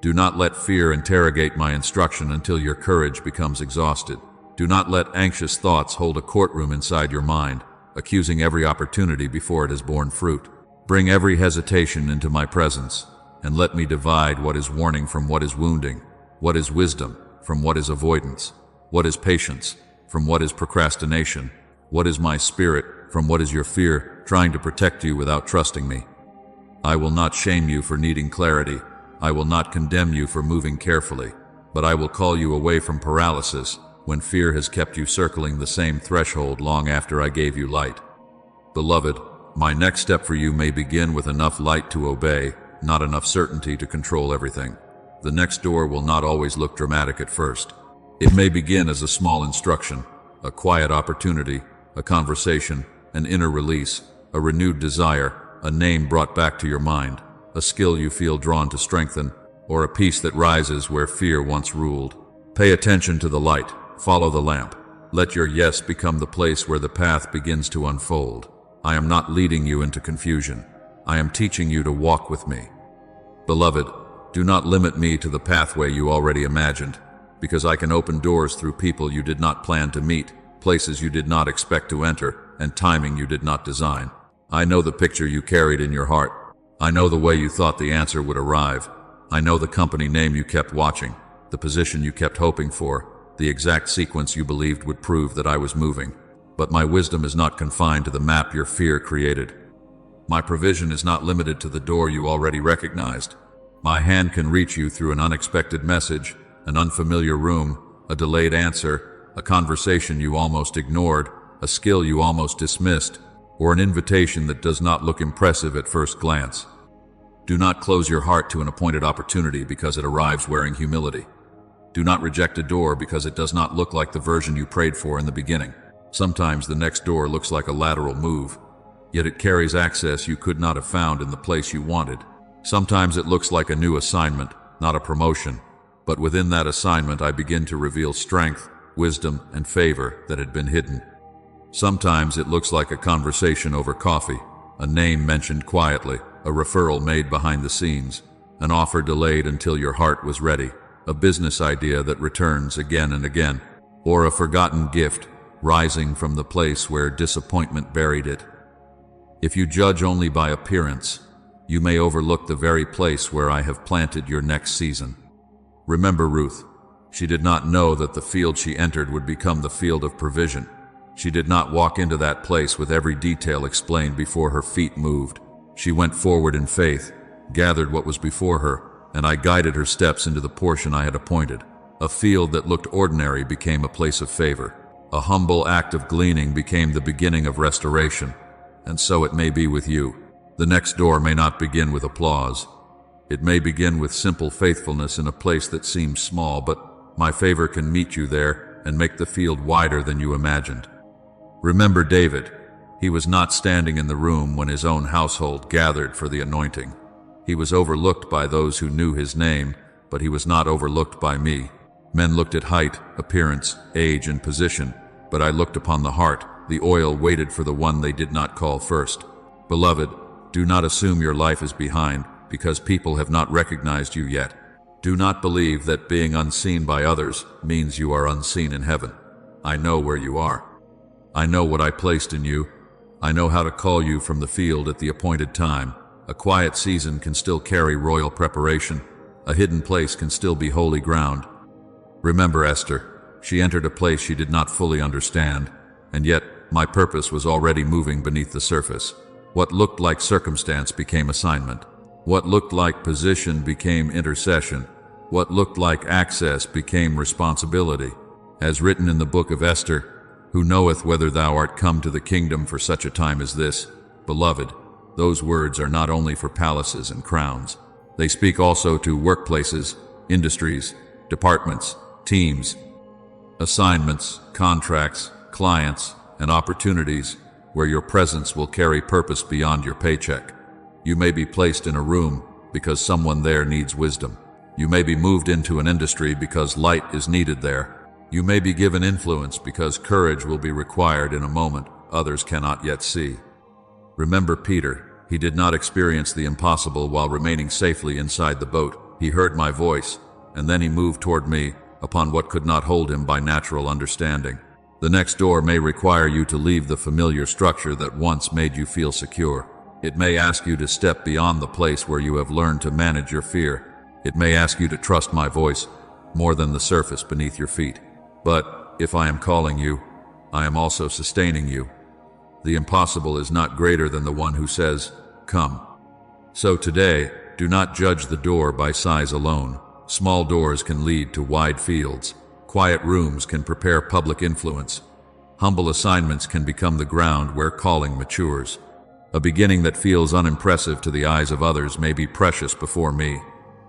Do not let fear interrogate my instruction until your courage becomes exhausted. Do not let anxious thoughts hold a courtroom inside your mind, accusing every opportunity before it has borne fruit. Bring every hesitation into my presence, and let me divide what is warning from what is wounding, what is wisdom from what is avoidance, what is patience from what is procrastination, what is my spirit from what is your fear trying to protect you without trusting me. I will not shame you for needing clarity. I will not condemn you for moving carefully, but I will call you away from paralysis when fear has kept you circling the same threshold long after I gave you light. Beloved, my next step for you may begin with enough light to obey, not enough certainty to control everything. The next door will not always look dramatic at first. It may begin as a small instruction, a quiet opportunity, a conversation, an inner release, a renewed desire, a name brought back to your mind, a skill you feel drawn to strengthen, or a peace that rises where fear once ruled. Pay attention to the light, follow the lamp. Let your yes become the place where the path begins to unfold. I am not leading you into confusion. I am teaching you to walk with me. Beloved, do not limit me to the pathway you already imagined, because I can open doors through people you did not plan to meet, places you did not expect to enter, and timing you did not design. I know the picture you carried in your heart. I know the way you thought the answer would arrive. I know the company name you kept watching, the position you kept hoping for, the exact sequence you believed would prove that I was moving. But my wisdom is not confined to the map your fear created. My provision is not limited to the door you already recognized. My hand can reach you through an unexpected message, an unfamiliar room, a delayed answer, a conversation you almost ignored, a skill you almost dismissed, or an invitation that does not look impressive at first glance. Do not close your heart to an appointed opportunity because it arrives wearing humility. Do not reject a door because it does not look like the version you prayed for in the beginning. Sometimes the next door looks like a lateral move, yet it carries access you could not have found in the place you wanted. Sometimes it looks like a new assignment, not a promotion, but within that assignment I begin to reveal strength, wisdom, and favor that had been hidden. Sometimes it looks like a conversation over coffee, a name mentioned quietly, a referral made behind the scenes, an offer delayed until your heart was ready, a business idea that returns again and again, or a forgotten gift rising from the place where disappointment buried it. If you judge only by appearance, you may overlook the very place where I have planted your next season. Remember Ruth. She did not know that the field she entered would become the field of provision. She did not walk into that place with every detail explained before her feet moved. She went forward in faith, gathered what was before her, and I guided her steps into the portion I had appointed. A field that looked ordinary became a place of favor. A humble act of gleaning became the beginning of restoration. And so it may be with you. The next door may not begin with applause. It may begin with simple faithfulness in a place that seems small, but my favor can meet you there and make the field wider than you imagined. Remember David. He was not standing in the room when his own household gathered for the anointing. He was overlooked by those who knew his name, but he was not overlooked by me. Men looked at height, appearance, age, and position, but I looked upon the heart. The oil waited for the one they did not call first. Beloved, do not assume your life is behind because people have not recognized you yet. Do not believe that being unseen by others means you are unseen in heaven. I know where you are. I know what I placed in you. I know how to call you from the field at the appointed time. A quiet season can still carry royal preparation. A hidden place can still be holy ground. Remember Esther. She entered a place she did not fully understand, and yet my purpose was already moving beneath the surface. What looked like circumstance became assignment. What looked like position became intercession. What looked like access became responsibility. As written in the book of Esther, who knoweth whether thou art come to the kingdom for such a time as this? Beloved, those words are not only for palaces and crowns. They speak also to workplaces, industries, departments, teams, assignments, contracts, clients, and opportunities where your presence will carry purpose beyond your paycheck. You may be placed in a room because someone there needs wisdom. You may be moved into an industry because light is needed there. You may be given influence because courage will be required in a moment others cannot yet see. Remember Peter. He did not experience the impossible while remaining safely inside the boat. He heard my voice, and then he moved toward me upon what could not hold him by natural understanding. The next door may require you to leave the familiar structure that once made you feel secure. It may ask you to step beyond the place where you have learned to manage your fear. It may ask you to trust my voice more than the surface beneath your feet. But if I am calling you, I am also sustaining you. The impossible is not greater than the one who says, "Come." So today, do not judge the door by size alone. Small doors can lead to wide fields. Quiet rooms can prepare public influence. Humble assignments can become the ground where calling matures. A beginning that feels unimpressive to the eyes of others may be precious before me,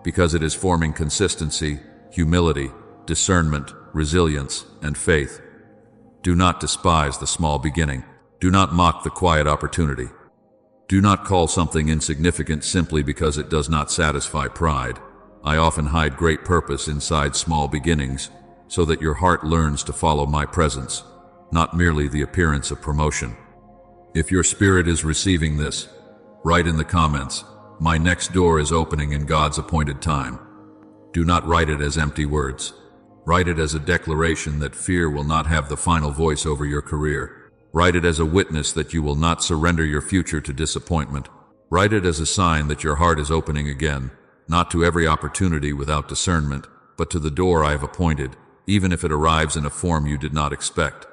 because it is forming consistency, humility, discernment, resilience, and faith. Do not despise the small beginning. Do not mock the quiet opportunity. Do not call something insignificant simply because it does not satisfy pride. I often hide great purpose inside small beginnings, so that your heart learns to follow my presence, not merely the appearance of promotion. If your spirit is receiving this, write in the comments, "My next door is opening in God's appointed time." Do not write it as empty words. Write it as a declaration that fear will not have the final voice over your career. Write it as a witness that you will not surrender your future to disappointment. Write it as a sign that your heart is opening again, not to every opportunity without discernment, but to the door I have appointed, even if it arrives in a form you did not expect.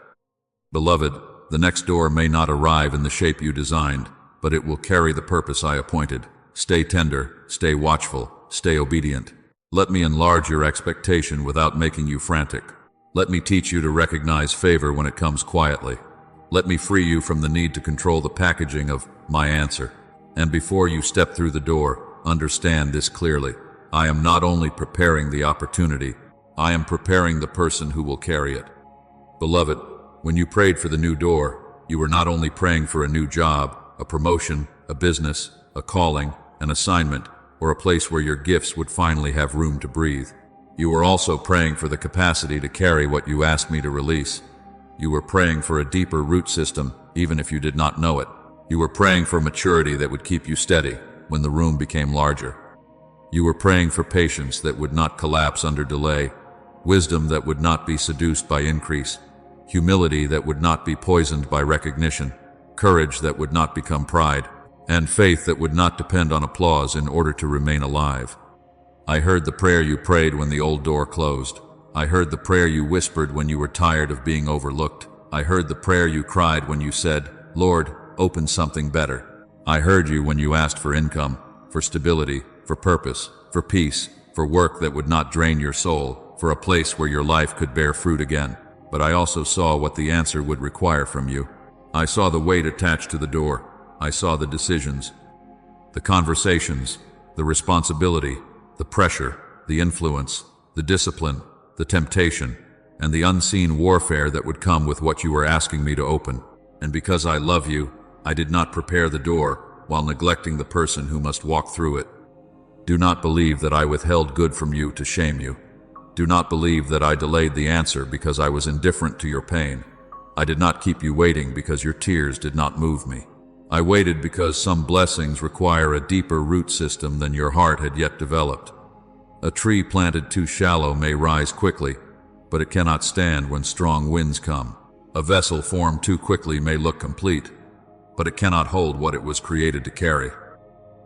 Beloved, the next door may not arrive in the shape you designed, but it will carry the purpose I appointed. Stay tender, stay watchful, stay obedient. Let me enlarge your expectation without making you frantic. Let me teach you to recognize favor when it comes quietly. Let me free you from the need to control the packaging of my answer. And before you step through the door, understand this clearly. I am not only preparing the opportunity, I am preparing the person who will carry it. Beloved, when you prayed for the new door, you were not only praying for a new job, a promotion, a business, a calling, an assignment, or a place where your gifts would finally have room to breathe. You were also praying for the capacity to carry what you asked me to release. You were praying for a deeper root system, even if you did not know it. You were praying for maturity that would keep you steady when the room became larger. You were praying for patience that would not collapse under delay, wisdom that would not be seduced by increase, humility that would not be poisoned by recognition, courage that would not become pride, and faith that would not depend on applause in order to remain alive. I heard the prayer you prayed when the old door closed. I heard the prayer you whispered when you were tired of being overlooked. I heard the prayer you cried when you said, "Lord, open something better." I heard you when you asked for income, for stability, for purpose, for peace, for work that would not drain your soul, for a place where your life could bear fruit again. But I also saw what the answer would require from you. I saw the weight attached to the door. I saw the decisions, the conversations, the responsibility, the pressure, the influence, the discipline, the temptation, and the unseen warfare that would come with what you were asking me to open. And because I love you, I did not prepare the door while neglecting the person who must walk through it. Do not believe that I withheld good from you to shame you. Do not believe that I delayed the answer because I was indifferent to your pain. I did not keep you waiting because your tears did not move me. I waited because some blessings require a deeper root system than your heart had yet developed. A tree planted too shallow may rise quickly, but it cannot stand when strong winds come. A vessel formed too quickly may look complete, but it cannot hold what it was created to carry.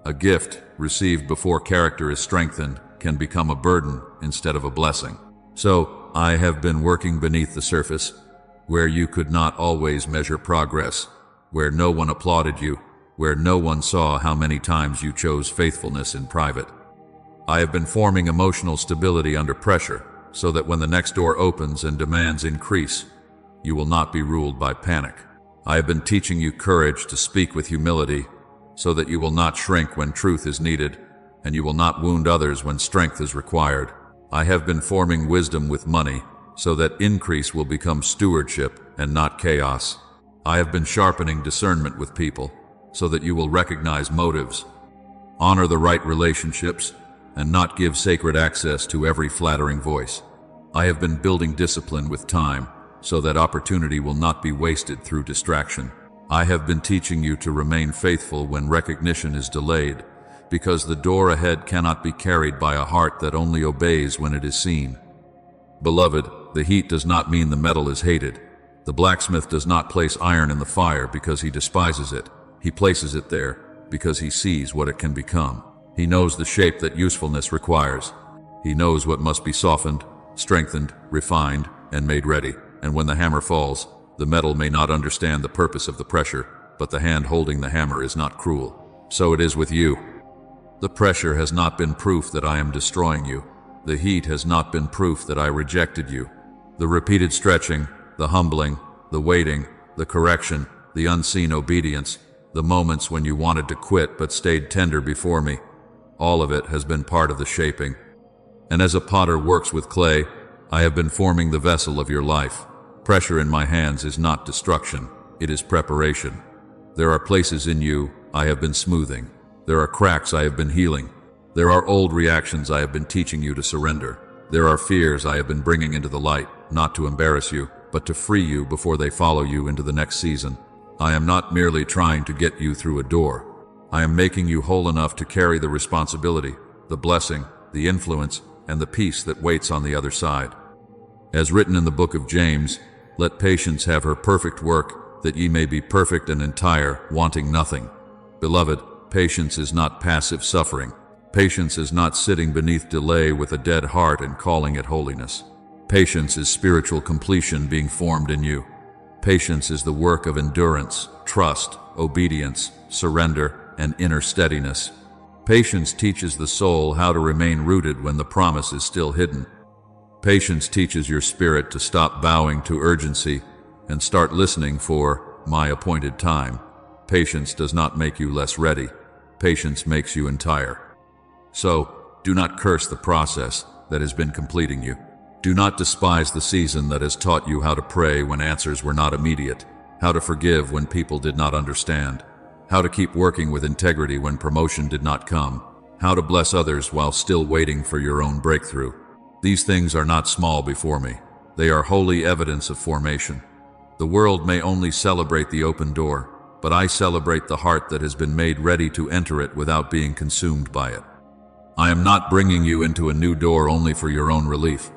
A gift, received before character is strengthened, can become a burden instead of a blessing. So, I have been working beneath the surface, where you could not always measure progress, where no one applauded you, where no one saw how many times you chose faithfulness in private. I have been forming emotional stability under pressure, so that when the next door opens and demands increase, you will not be ruled by panic. I have been teaching you courage to speak with humility, so that you will not shrink when truth is needed, and you will not wound others when strength is required. I have been forming wisdom with money, so that increase will become stewardship and not chaos. I have been sharpening discernment with people, so that you will recognize motives, honor the right relationships, and not give sacred access to every flattering voice. I have been building discipline with time, so that opportunity will not be wasted through distraction. I have been teaching you to remain faithful when recognition is delayed, because the door ahead cannot be carried by a heart that only obeys when it is seen. Beloved, the heat does not mean the metal is hated. The blacksmith does not place iron in the fire because he despises it. He places it there because he sees what it can become. He knows the shape that usefulness requires. He knows what must be softened, strengthened, refined, and made ready. And when the hammer falls, the metal may not understand the purpose of the pressure, but the hand holding the hammer is not cruel. So it is with you. The pressure has not been proof that I am destroying you. The heat has not been proof that I rejected you. The repeated stretching, the humbling, the waiting, the correction, the unseen obedience, the moments when you wanted to quit but stayed tender before me, all of it has been part of the shaping. And as a potter works with clay, I have been forming the vessel of your life. Pressure in my hands is not destruction, it is preparation. There are places in you I have been smoothing. There are cracks I have been healing. There are old reactions I have been teaching you to surrender. There are fears I have been bringing into the light, not to embarrass you, but to free you before they follow you into the next season. I am not merely trying to get you through a door. I am making you whole enough to carry the responsibility, the blessing, the influence, and the peace that waits on the other side. As written in the book of James, let patience have her perfect work, that ye may be perfect and entire, wanting nothing. Beloved, patience is not passive suffering. Patience is not sitting beneath delay with a dead heart and calling it holiness. Patience is spiritual completion being formed in you. Patience is the work of endurance, trust, obedience, surrender, and inner steadiness. Patience teaches the soul how to remain rooted when the promise is still hidden. Patience teaches your spirit to stop bowing to urgency and start listening for my appointed time. Patience does not make you less ready. Patience makes you entire. So, do not curse the process that has been completing you. Do not despise the season that has taught you how to pray when answers were not immediate, how to forgive when people did not understand, how to keep working with integrity when promotion did not come, how to bless others while still waiting for your own breakthrough. These things are not small before me. They are holy evidence of formation. The world may only celebrate the open door, but I celebrate the heart that has been made ready to enter it without being consumed by it. I am not bringing you into a new door only for your own relief.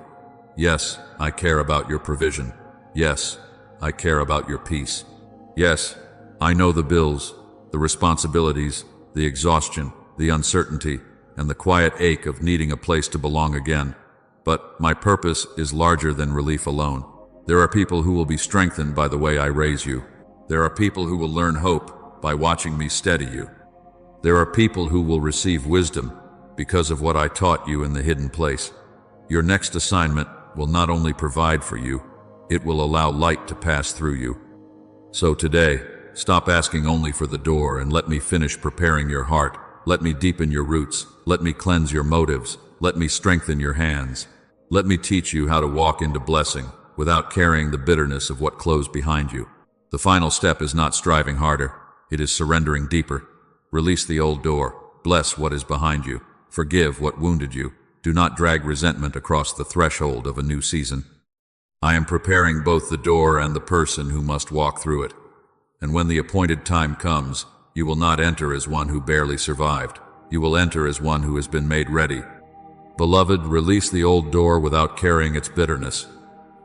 Yes, I care about your provision. Yes, I care about your peace. Yes, I know the bills, the responsibilities, the exhaustion, the uncertainty, and the quiet ache of needing a place to belong again. But my purpose is larger than relief alone. There are people who will be strengthened by the way I raise you. There are people who will learn hope by watching me steady you. There are people who will receive wisdom because of what I taught you in the hidden place. Your next assignment will not only provide for you, it will allow light to pass through you. So today, stop asking only for the door and let me finish preparing your heart. Let me deepen your roots. Let me cleanse your motives. Let me strengthen your hands. Let me teach you how to walk into blessing without carrying the bitterness of what closed behind you. The final step is not striving harder. It is surrendering deeper. Release the old door. Bless what is behind you. Forgive what wounded you. Do not drag resentment across the threshold of a new season. I am preparing both the door and the person who must walk through it. And when the appointed time comes, you will not enter as one who barely survived. You will enter as one who has been made ready. Beloved, release the old door without carrying its bitterness.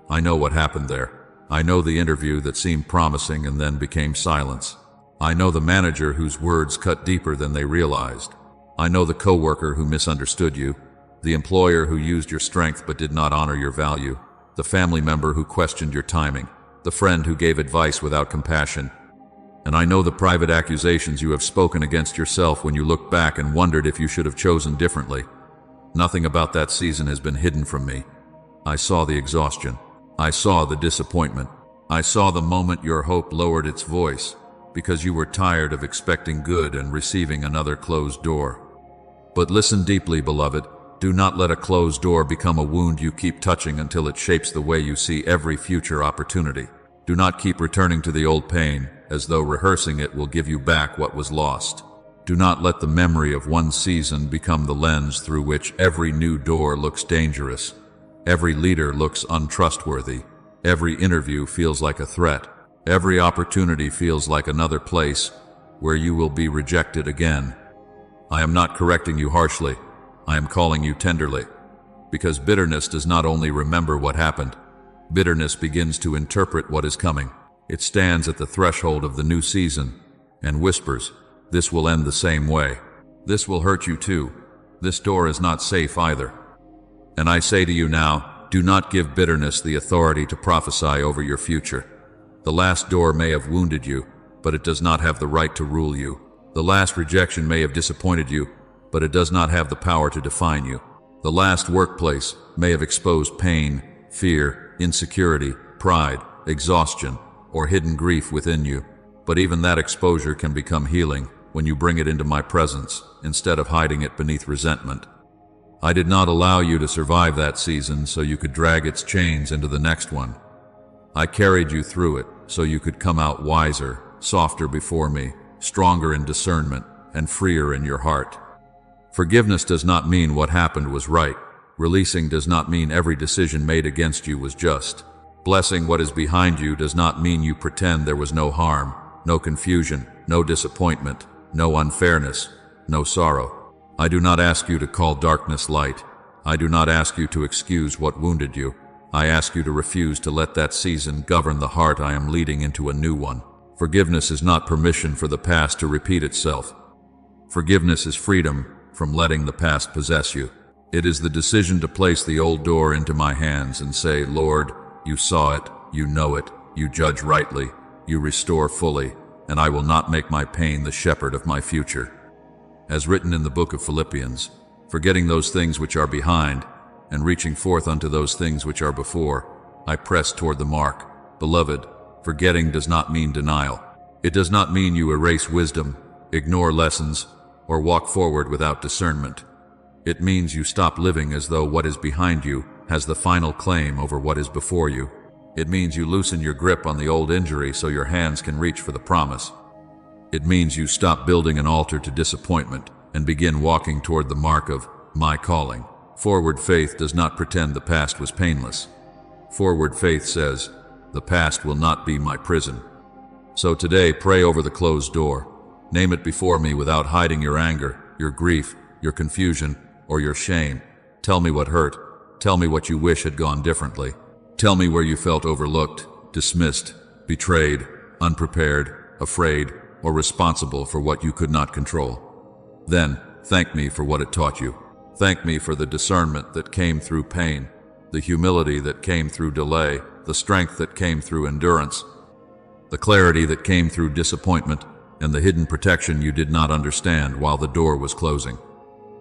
I know what happened there. I know the interview that seemed promising and then became silence. I know the manager whose words cut deeper than they realized. I know the coworker who misunderstood you, the employer who used your strength but did not honor your value, the family member who questioned your timing, the friend who gave advice without compassion. And I know the private accusations you have spoken against yourself when you looked back and wondered if you should have chosen differently. Nothing about that season has been hidden from me. I saw the exhaustion. I saw the disappointment. I saw the moment your hope lowered its voice because you were tired of expecting good and receiving another closed door. But listen deeply, beloved. Do not let a closed door become a wound you keep touching until it shapes the way you see every future opportunity. Do not keep returning to the old pain as though rehearsing it will give you back what was lost. Do not let the memory of one season become the lens through which every new door looks dangerous. Every leader looks untrustworthy. Every interview feels like a threat. Every opportunity feels like another place where you will be rejected again. I am not correcting you harshly. I am calling you tenderly. Because bitterness does not only remember what happened. Bitterness begins to interpret what is coming. It stands at the threshold of the new season and whispers, "This will end the same way. This will hurt you too. This door is not safe either." And I say to you now, do not give bitterness the authority to prophesy over your future. The last door may have wounded you, but it does not have the right to rule you. The last rejection may have disappointed you, but it does not have the power to define you. The last workplace may have exposed pain, fear, insecurity, pride, exhaustion, or hidden grief within you. But even that exposure can become healing when you bring it into my presence instead of hiding it beneath resentment. I did not allow you to survive that season so you could drag its chains into the next one. I carried you through it so you could come out wiser, softer before me, stronger in discernment, and freer in your heart. Forgiveness does not mean what happened was right. Releasing does not mean every decision made against you was just. Blessing what is behind you does not mean you pretend there was no harm, no confusion, no disappointment, no unfairness, no sorrow. I do not ask you to call darkness light. I do not ask you to excuse what wounded you. I ask you to refuse to let that season govern the heart I am leading into a new one. Forgiveness is not permission for the past to repeat itself. Forgiveness is freedom from letting the past possess you. It is the decision to place the old door into my hands and say, "Lord, you saw it, you know it, you judge rightly, you restore fully, and I will not make my pain the shepherd of my future." As written in the book of Philippians, forgetting those things which are behind, and reaching forth unto those things which are before, I press toward the mark. Beloved, forgetting does not mean denial. It does not mean you erase wisdom, ignore lessons, or walk forward without discernment. It means you stop living as though what is behind you has the final claim over what is before you. It means you loosen your grip on the old injury so your hands can reach for the promise. It means you stop building an altar to disappointment and begin walking toward the mark of my calling. Forward faith does not pretend the past was painless. Forward faith says, the past will not be my prison. So today, pray over the closed door. Name it before me without hiding your anger, your grief, your confusion, or your shame. Tell me what hurt. Tell me what you wish had gone differently. Tell me where you felt overlooked, dismissed, betrayed, unprepared, afraid, or responsible for what you could not control. Then, thank me for what it taught you. Thank me for the discernment that came through pain, the humility that came through delay, the strength that came through endurance, the clarity that came through disappointment, and the hidden protection you did not understand while the door was closing.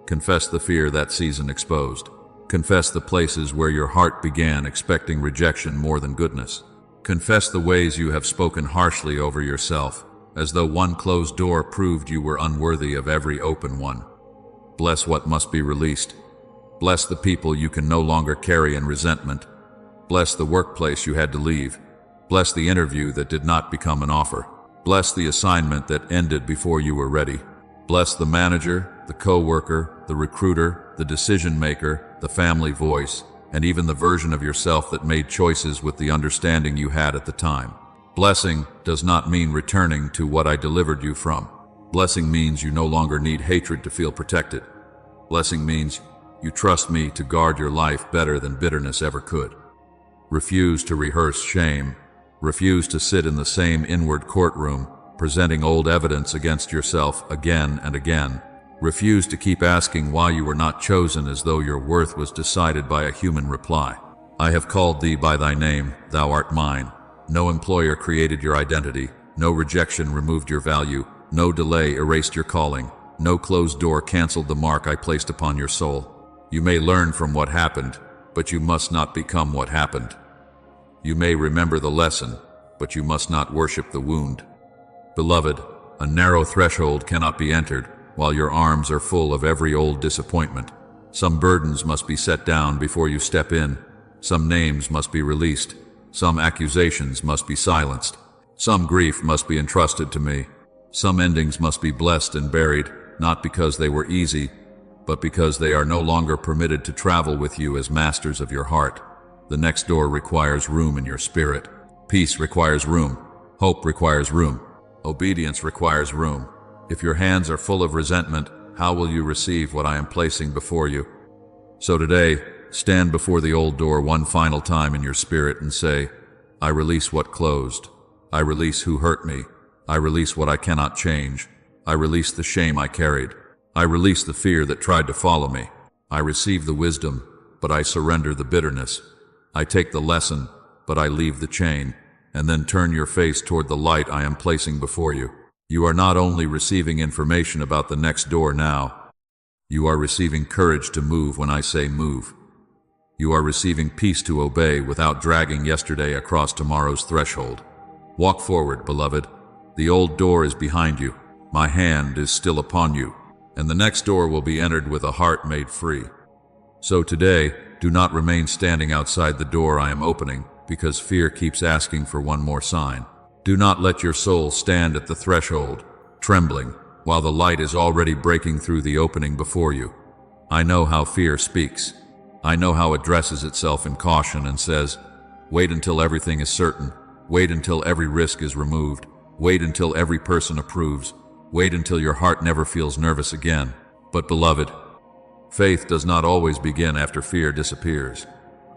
Confess the fear that season exposed. Confess the places where your heart began expecting rejection more than goodness. Confess the ways you have spoken harshly over yourself, as though one closed door proved you were unworthy of every open one. Bless what must be released. Bless the people you can no longer carry in resentment. Bless the workplace you had to leave. Bless the interview that did not become an offer. Bless the assignment that ended before you were ready. Bless the manager, the co-worker, the recruiter, the decision maker, the family voice, and even the version of yourself that made choices with the understanding you had at the time. Blessing does not mean returning to what I delivered you from. Blessing means you no longer need hatred to feel protected. Blessing means you trust me to guard your life better than bitterness ever could. Refuse to rehearse shame. Refuse to sit in the same inward courtroom, presenting old evidence against yourself again and again. Refuse to keep asking why you were not chosen as though your worth was decided by a human reply. I have called thee by thy name, thou art mine. No employer created your identity. No rejection removed your value. No delay erased your calling. No closed door canceled the mark I placed upon your soul. You may learn from what happened, but you must not become what happened. You may remember the lesson, but you must not worship the wound. Beloved, a narrow threshold cannot be entered while your arms are full of every old disappointment. Some burdens must be set down before you step in. Some names must be released. Some accusations must be silenced. Some grief must be entrusted to me. Some endings must be blessed and buried, not because they were easy, but because they are no longer permitted to travel with you as masters of your heart. The next door requires room in your spirit. Peace requires room. Hope requires room. Obedience requires room. If your hands are full of resentment, how will you receive what I am placing before you? So today, stand before the old door one final time in your spirit and say, I release what closed. I release who hurt me. I release what I cannot change. I release the shame I carried. I release the fear that tried to follow me. I receive the wisdom, but I surrender the bitterness. I take the lesson, but I leave the chain, and then turn your face toward the light I am placing before you. You are not only receiving information about the next door now, you are receiving courage to move when I say move. You are receiving peace to obey without dragging yesterday across tomorrow's threshold. Walk forward, beloved. The old door is behind you. My hand is still upon you, and the next door will be entered with a heart made free. So today, do not remain standing outside the door I am opening because fear keeps asking for one more sign. Do not let your soul stand at the threshold, trembling, while the light is already breaking through the opening before you. I know how fear speaks. I know how it dresses itself in caution and says, wait until everything is certain. Wait until every risk is removed. Wait until every person approves. Wait until your heart never feels nervous again. But beloved, faith does not always begin after fear disappears.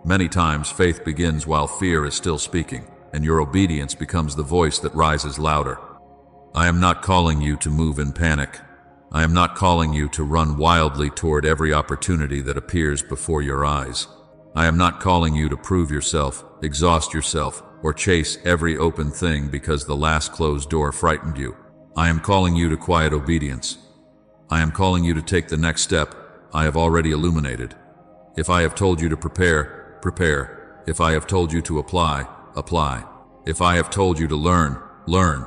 Many times faith begins while fear is still speaking, and your obedience becomes the voice that rises louder. I am not calling you to move in panic. I am not calling you to run wildly toward every opportunity that appears before your eyes. I am not calling you to prove yourself, exhaust yourself, or chase every open thing because the last closed door frightened you. I am calling you to quiet obedience. I am calling you to take the next step I have already illuminated. If I have told you to prepare, prepare. If I have told you to apply, apply. If I have told you to learn, learn.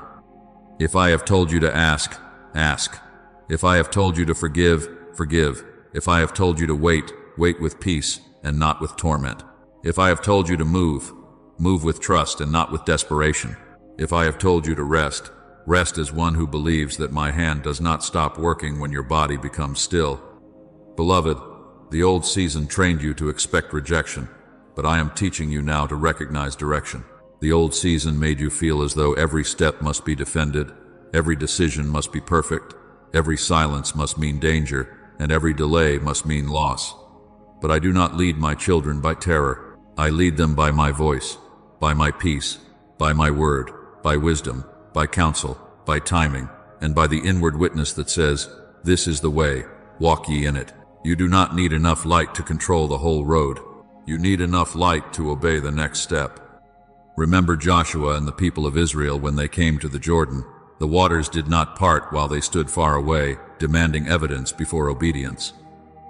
If I have told you to ask, ask. If I have told you to forgive, forgive. If I have told you to wait, wait with peace and not with torment. If I have told you to move, move with trust and not with desperation. If I have told you to rest, rest as one who believes that my hand does not stop working when your body becomes still. Beloved, the old season trained you to expect rejection, but I am teaching you now to recognize direction. The old season made you feel as though every step must be defended, every decision must be perfect, every silence must mean danger, and every delay must mean loss. But I do not lead my children by terror. I lead them by my voice, by my peace, by my word, by wisdom, by counsel, by timing, and by the inward witness that says, this is the way, walk ye in it. You do not need enough light to control the whole road. You need enough light to obey the next step. Remember Joshua and the people of Israel when they came to the Jordan. The waters did not part while they stood far away, demanding evidence before obedience.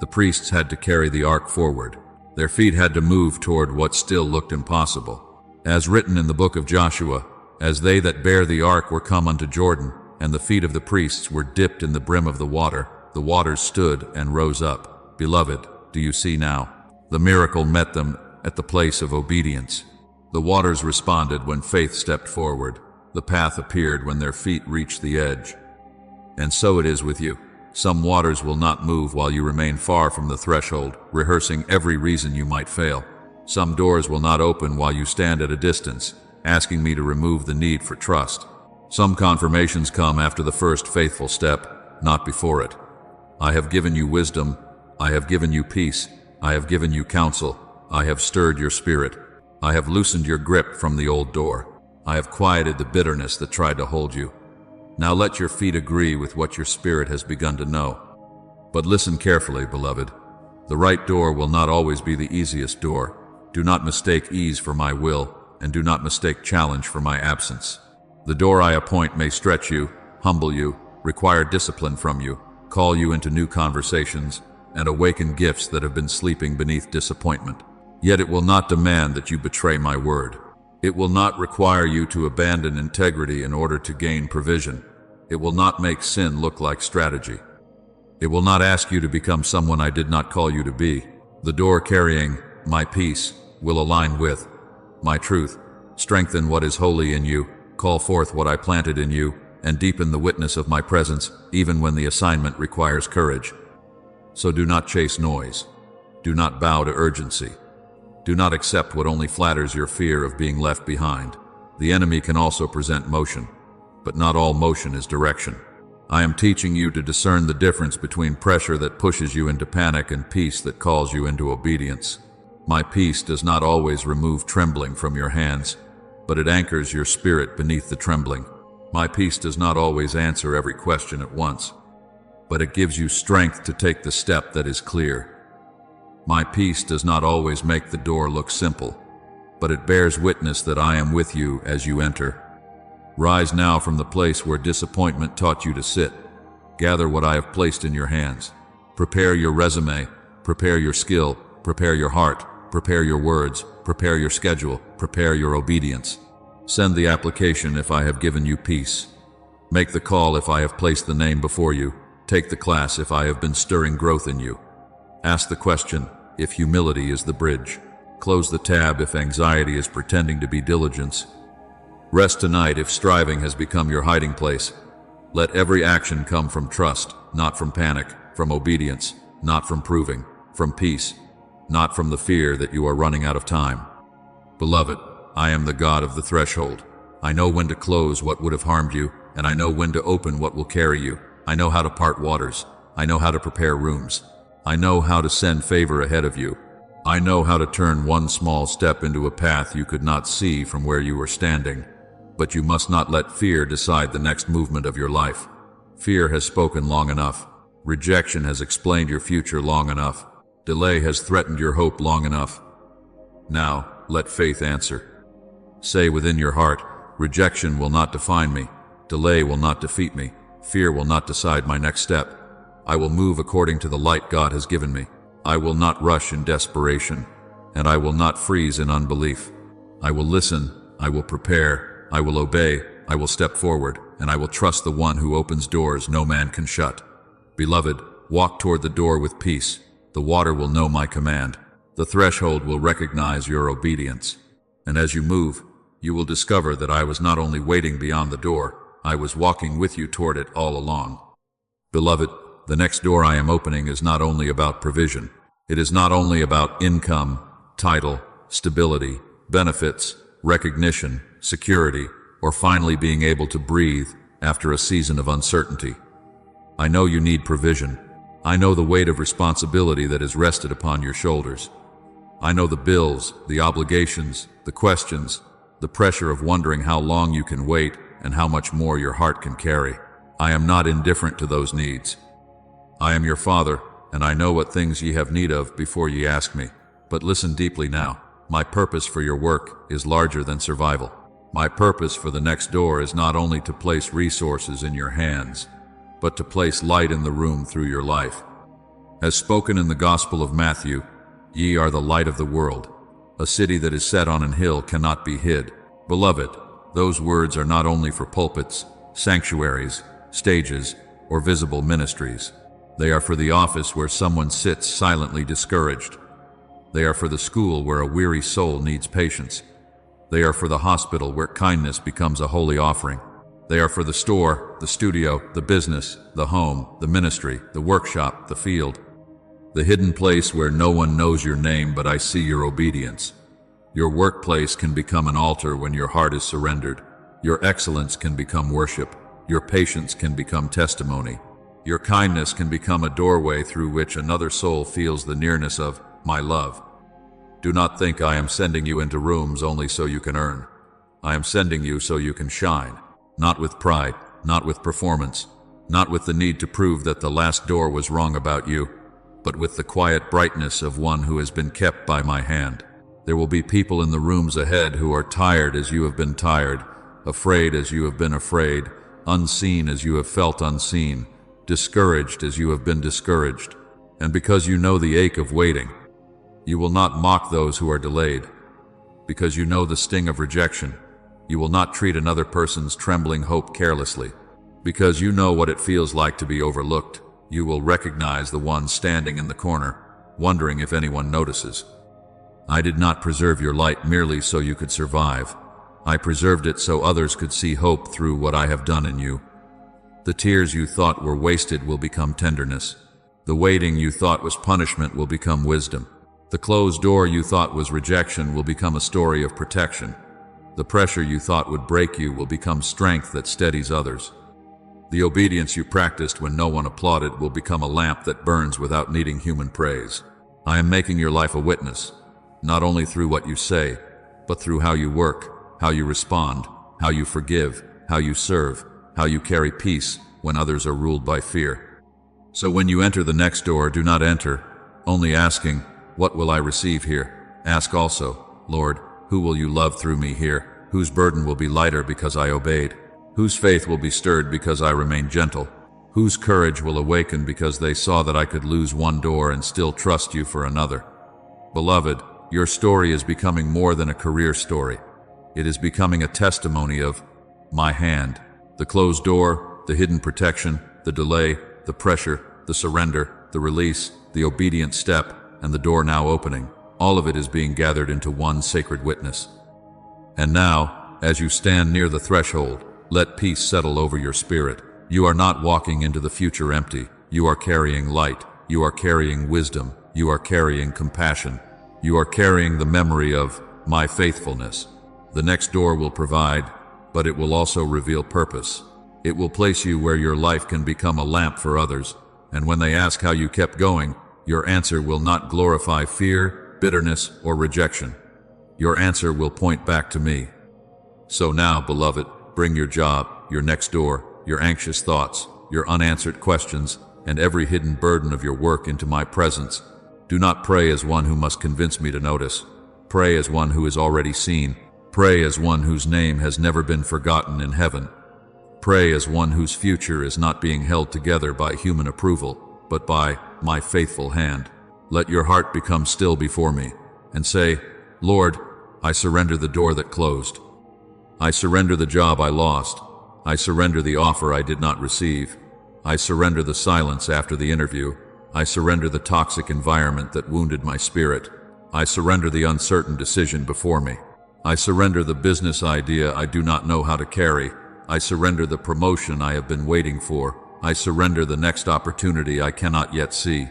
The priests had to carry the ark forward. Their feet had to move toward what still looked impossible. As written in the book of Joshua, as they that bear the ark were come unto Jordan, and the feet of the priests were dipped in the brim of the waters stood and rose up. Beloved, do you see now? The miracle met them at the place of obedience. The waters responded when faith stepped forward. The path appeared when their feet reached the edge. And so it is with you. Some waters will not move while you remain far from the threshold, rehearsing every reason you might fail. Some doors will not open while you stand at a distance, asking me to remove the need for trust. Some confirmations come after the first faithful step, not before it. I have given you wisdom, I have given you peace, I have given you counsel, I have stirred your spirit, I have loosened your grip from the old door, I have quieted the bitterness that tried to hold you. Now let your feet agree with what your spirit has begun to know. But listen carefully, beloved. The right door will not always be the easiest door. Do not mistake ease for my will, and do not mistake challenge for my absence. The door I appoint may stretch you, humble you, require discipline from you, call you into new conversations, and awaken gifts that have been sleeping beneath disappointment. Yet it will not demand that you betray my word. It will not require you to abandon integrity in order to gain provision. It will not make sin look like strategy. It will not ask you to become someone I did not call you to be. The door carrying my peace will align with my truth, strengthen what is holy in you, call forth what I planted in you, and deepen the witness of my presence, even when the assignment requires courage. So do not chase noise. Do not bow to urgency. Do not accept what only flatters your fear of being left behind. The enemy can also present motion, but not all motion is direction. I am teaching you to discern the difference between pressure that pushes you into panic and peace that calls you into obedience. My peace does not always remove trembling from your hands, but it anchors your spirit beneath the trembling. My peace does not always answer every question at once, but it gives you strength to take the step that is clear. My peace does not always make the door look simple, but it bears witness that I am with you as you enter. Rise now from the place where disappointment taught you to sit. Gather what I have placed in your hands. Prepare your resume, prepare your skill, prepare your heart, prepare your words, prepare your schedule, prepare your obedience. Send the application if I have given you peace. Make the call if I have placed the name before you. Take the class if I have been stirring growth in you. Ask the question if humility is the bridge. Close the tab if anxiety is pretending to be diligence. Rest tonight if striving has become your hiding place. Let every action come from trust, not from panic, from obedience, not from proving, from peace, not from the fear that you are running out of time. Beloved, I am the God of the threshold. I know when to close what would have harmed you, and I know when to open what will carry you. I know how to part waters. I know how to prepare rooms. I know how to send favor ahead of you. I know how to turn one small step into a path you could not see from where you were standing. But you must not let fear decide the next movement of your life. Fear has spoken long enough. Rejection has explained your future long enough. Delay has threatened your hope long enough. Now, let faith answer. Say within your heart, rejection will not define me. Delay will not defeat me. Fear will not decide my next step. I will move according to the light God has given me. I will not rush in desperation, and I will not freeze in unbelief. I will listen, I will prepare, I will obey, I will step forward, and I will trust the one who opens doors no man can shut. Beloved, walk toward the door with peace. The water will know my command. The threshold will recognize your obedience. And as you move, you will discover that I was not only waiting beyond the door, I was walking with you toward it all along. Beloved, the next door I am opening is not only about provision. It is not only about income, title, stability, benefits, recognition, security, or finally being able to breathe after a season of uncertainty. I know you need provision. I know the weight of responsibility that is rested upon your shoulders. I know the bills, the obligations, the questions, the pressure of wondering how long you can wait and how much more your heart can carry. I am not indifferent to those needs. I am your Father, and I know what things ye have need of before ye ask me. But listen deeply now. My purpose for your work is larger than survival. My purpose for the next door is not only to place resources in your hands, but to place light in the room through your life. As spoken in the Gospel of Matthew, ye are the light of the world. A city that is set on an hill cannot be hid. Beloved, those words are not only for pulpits, sanctuaries, stages, or visible ministries. They are for the office where someone sits silently discouraged. They are for the school where a weary soul needs patience. They are for the hospital where kindness becomes a holy offering. They are for the store, the studio, the business, the home, the ministry, the workshop, the field. The hidden place where no one knows your name, but I see your obedience. Your workplace can become an altar when your heart is surrendered. Your excellence can become worship. Your patience can become testimony. Your kindness can become a doorway through which another soul feels the nearness of my love. Do not think I am sending you into rooms only so you can earn. I am sending you so you can shine, not with pride, not with performance, not with the need to prove that the last door was wrong about you, but with the quiet brightness of one who has been kept by my hand. There will be people in the rooms ahead who are tired as you have been tired, afraid as you have been afraid, unseen as you have felt unseen, discouraged as you have been discouraged. And because you know the ache of waiting, you will not mock those who are delayed. Because you know the sting of rejection, you will not treat another person's trembling hope carelessly. Because you know what it feels like to be overlooked, you will recognize the one standing in the corner, wondering if anyone notices. I did not preserve your light merely so you could survive. I preserved it so others could see hope through what I have done in you. The tears you thought were wasted will become tenderness. The waiting you thought was punishment will become wisdom. The closed door you thought was rejection will become a story of protection. The pressure you thought would break you will become strength that steadies others. The obedience you practiced when no one applauded will become a lamp that burns without needing human praise. I am making your life a witness, not only through what you say, but through how you work, how you respond, how you forgive, how you serve, how you carry peace when others are ruled by fear. So when you enter the next door, do not enter, only asking, what will I receive here? Ask also, Lord, who will you love through me here? Whose burden will be lighter because I obeyed? Whose faith will be stirred because I remained gentle? Whose courage will awaken because they saw that I could lose one door and still trust you for another? Beloved, your story is becoming more than a career story. It is becoming a testimony of my hand. The closed door, the hidden protection, the delay, the pressure, the surrender, the release, the obedient step, and the door now opening. All of it is being gathered into one sacred witness. And now, as you stand near the threshold, let peace settle over your spirit. You are not walking into the future empty. You are carrying light. You are carrying wisdom. You are carrying compassion. You are carrying the memory of my faithfulness. The next door will provide, but it will also reveal purpose. It will place you where your life can become a lamp for others. And when they ask how you kept going, your answer will not glorify fear, bitterness, or rejection. Your answer will point back to me. So now, beloved, bring your job, your next door, your anxious thoughts, your unanswered questions, and every hidden burden of your work into my presence. Do not pray as one who must convince me to notice. Pray as one who is already seen. Pray as one whose name has never been forgotten in heaven. Pray as one whose future is not being held together by human approval, but by my faithful hand. Let your heart become still before me, and say, Lord, I surrender the door that closed. I surrender the job I lost. I surrender the offer I did not receive. I surrender the silence after the interview. I surrender the toxic environment that wounded my spirit. I surrender the uncertain decision before me. I surrender the business idea I do not know how to carry. I surrender the promotion I have been waiting for. I surrender the next opportunity I cannot yet see.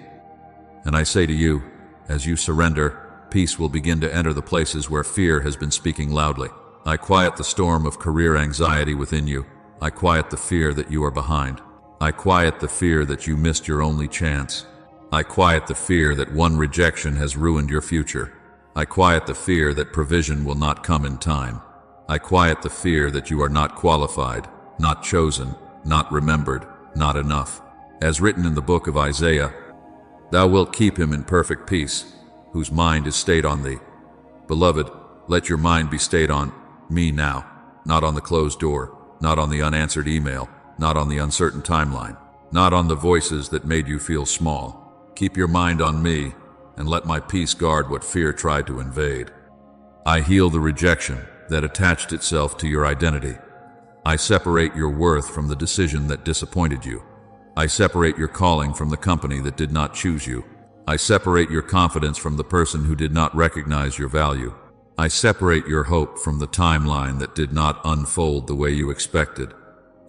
And I say to you, as you surrender, peace will begin to enter the places where fear has been speaking loudly. I quiet the storm of career anxiety within you. I quiet the fear that you are behind. I quiet the fear that you missed your only chance. I quiet the fear that one rejection has ruined your future. I quiet the fear that provision will not come in time. I quiet the fear that you are not qualified, not chosen, not remembered, not enough. As written in the book of Isaiah, thou wilt keep him in perfect peace, whose mind is stayed on thee. Beloved, let your mind be stayed on me now, not on the closed door, not on the unanswered email, not on the uncertain timeline, not on the voices that made you feel small. Keep your mind on me, and let my peace guard what fear tried to invade. I heal the rejection that attached itself to your identity. I separate your worth from the decision that disappointed you. I separate your calling from the company that did not choose you. I separate your confidence from the person who did not recognize your value. I separate your hope from the timeline that did not unfold the way you expected.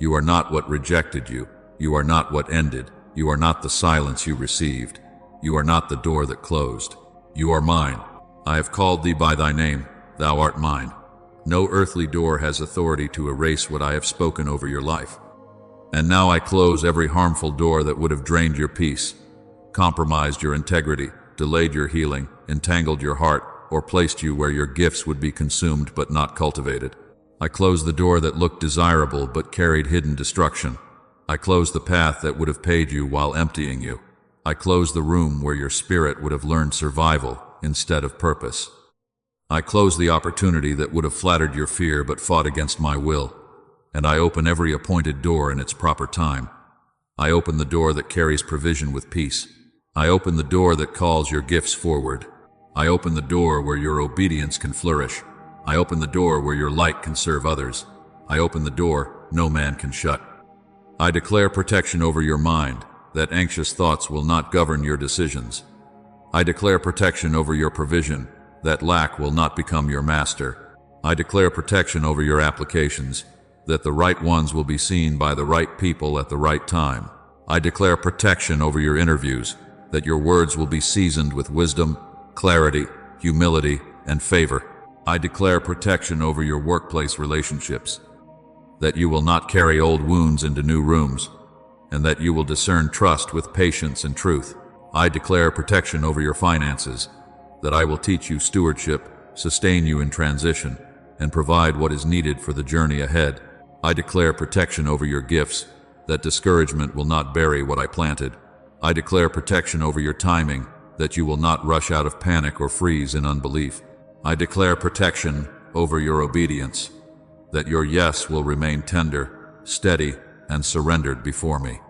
You are not what rejected you. You are not what ended. You are not the silence you received. You are not the door that closed. You are mine. I have called thee by thy name. Thou art mine. No earthly door has authority to erase what I have spoken over your life. And now I close every harmful door that would have drained your peace, compromised your integrity, delayed your healing, entangled your heart, or placed you where your gifts would be consumed but not cultivated. I close the door that looked desirable but carried hidden destruction. I close the path that would have paid you while emptying you. I close the room where your spirit would have learned survival instead of purpose. I close the opportunity that would have flattered your fear but fought against my will. And I open every appointed door in its proper time. I open the door that carries provision with peace. I open the door that calls your gifts forward. I open the door where your obedience can flourish. I open the door where your light can serve others. I open the door no man can shut. I declare protection over your mind, that anxious thoughts will not govern your decisions. I declare protection over your provision, that lack will not become your master. I declare protection over your applications, that the right ones will be seen by the right people at the right time. I declare protection over your interviews, that your words will be seasoned with wisdom, clarity, humility, and favor. I declare protection over your workplace relationships, that you will not carry old wounds into new rooms, and that you will discern trust with patience and truth. I declare protection over your finances, that I will teach you stewardship, sustain you in transition, and provide what is needed for the journey ahead. I declare protection over your gifts, that discouragement will not bury what I planted. I declare protection over your timing, that you will not rush out of panic or freeze in unbelief. I declare protection over your obedience, that your yes will remain tender, steady, and surrendered before me.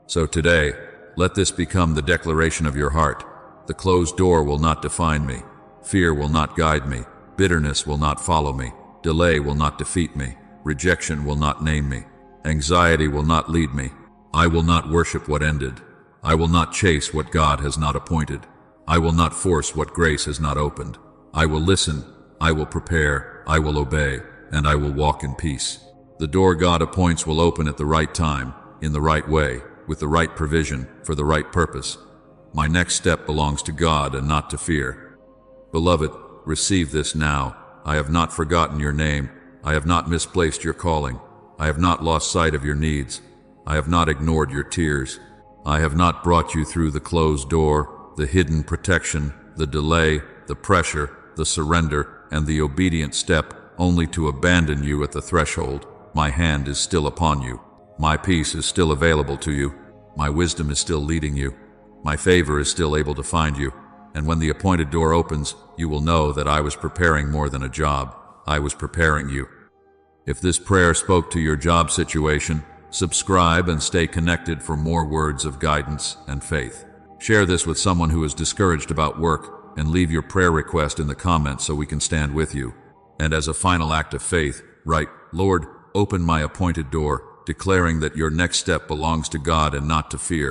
So today, let this become the declaration of your heart. The closed door will not define me. Fear will not guide me. Bitterness will not follow me. Delay will not defeat me. Rejection will not name me. Anxiety will not lead me. I will not worship what ended. I will not chase what God has not appointed. I will not force what grace has not opened. I will listen, I will prepare, I will obey, and I will walk in peace. The door God appoints will open at the right time, in the right way, with the right provision, for the right purpose. My next step belongs to God and not to fear. Beloved, receive this now. I have not forgotten your name. I have not misplaced your calling. I have not lost sight of your needs. I have not ignored your tears. I have not brought you through the closed door, the hidden protection, the delay, the pressure, the surrender, and the obedient step, only to abandon you at the threshold. My hand is still upon you. My peace is still available to you. My wisdom is still leading you. My favor is still able to find you. And when the appointed door opens, you will know that I was preparing more than a job. I was preparing you. If this prayer spoke to your job situation, subscribe and stay connected for more words of guidance and faith. Share this with someone who is discouraged about work, and leave your prayer request in the comments so we can stand with you. And as a final act of faith, write, Lord, open my appointed door, declaring that your next step belongs to God and not to fear.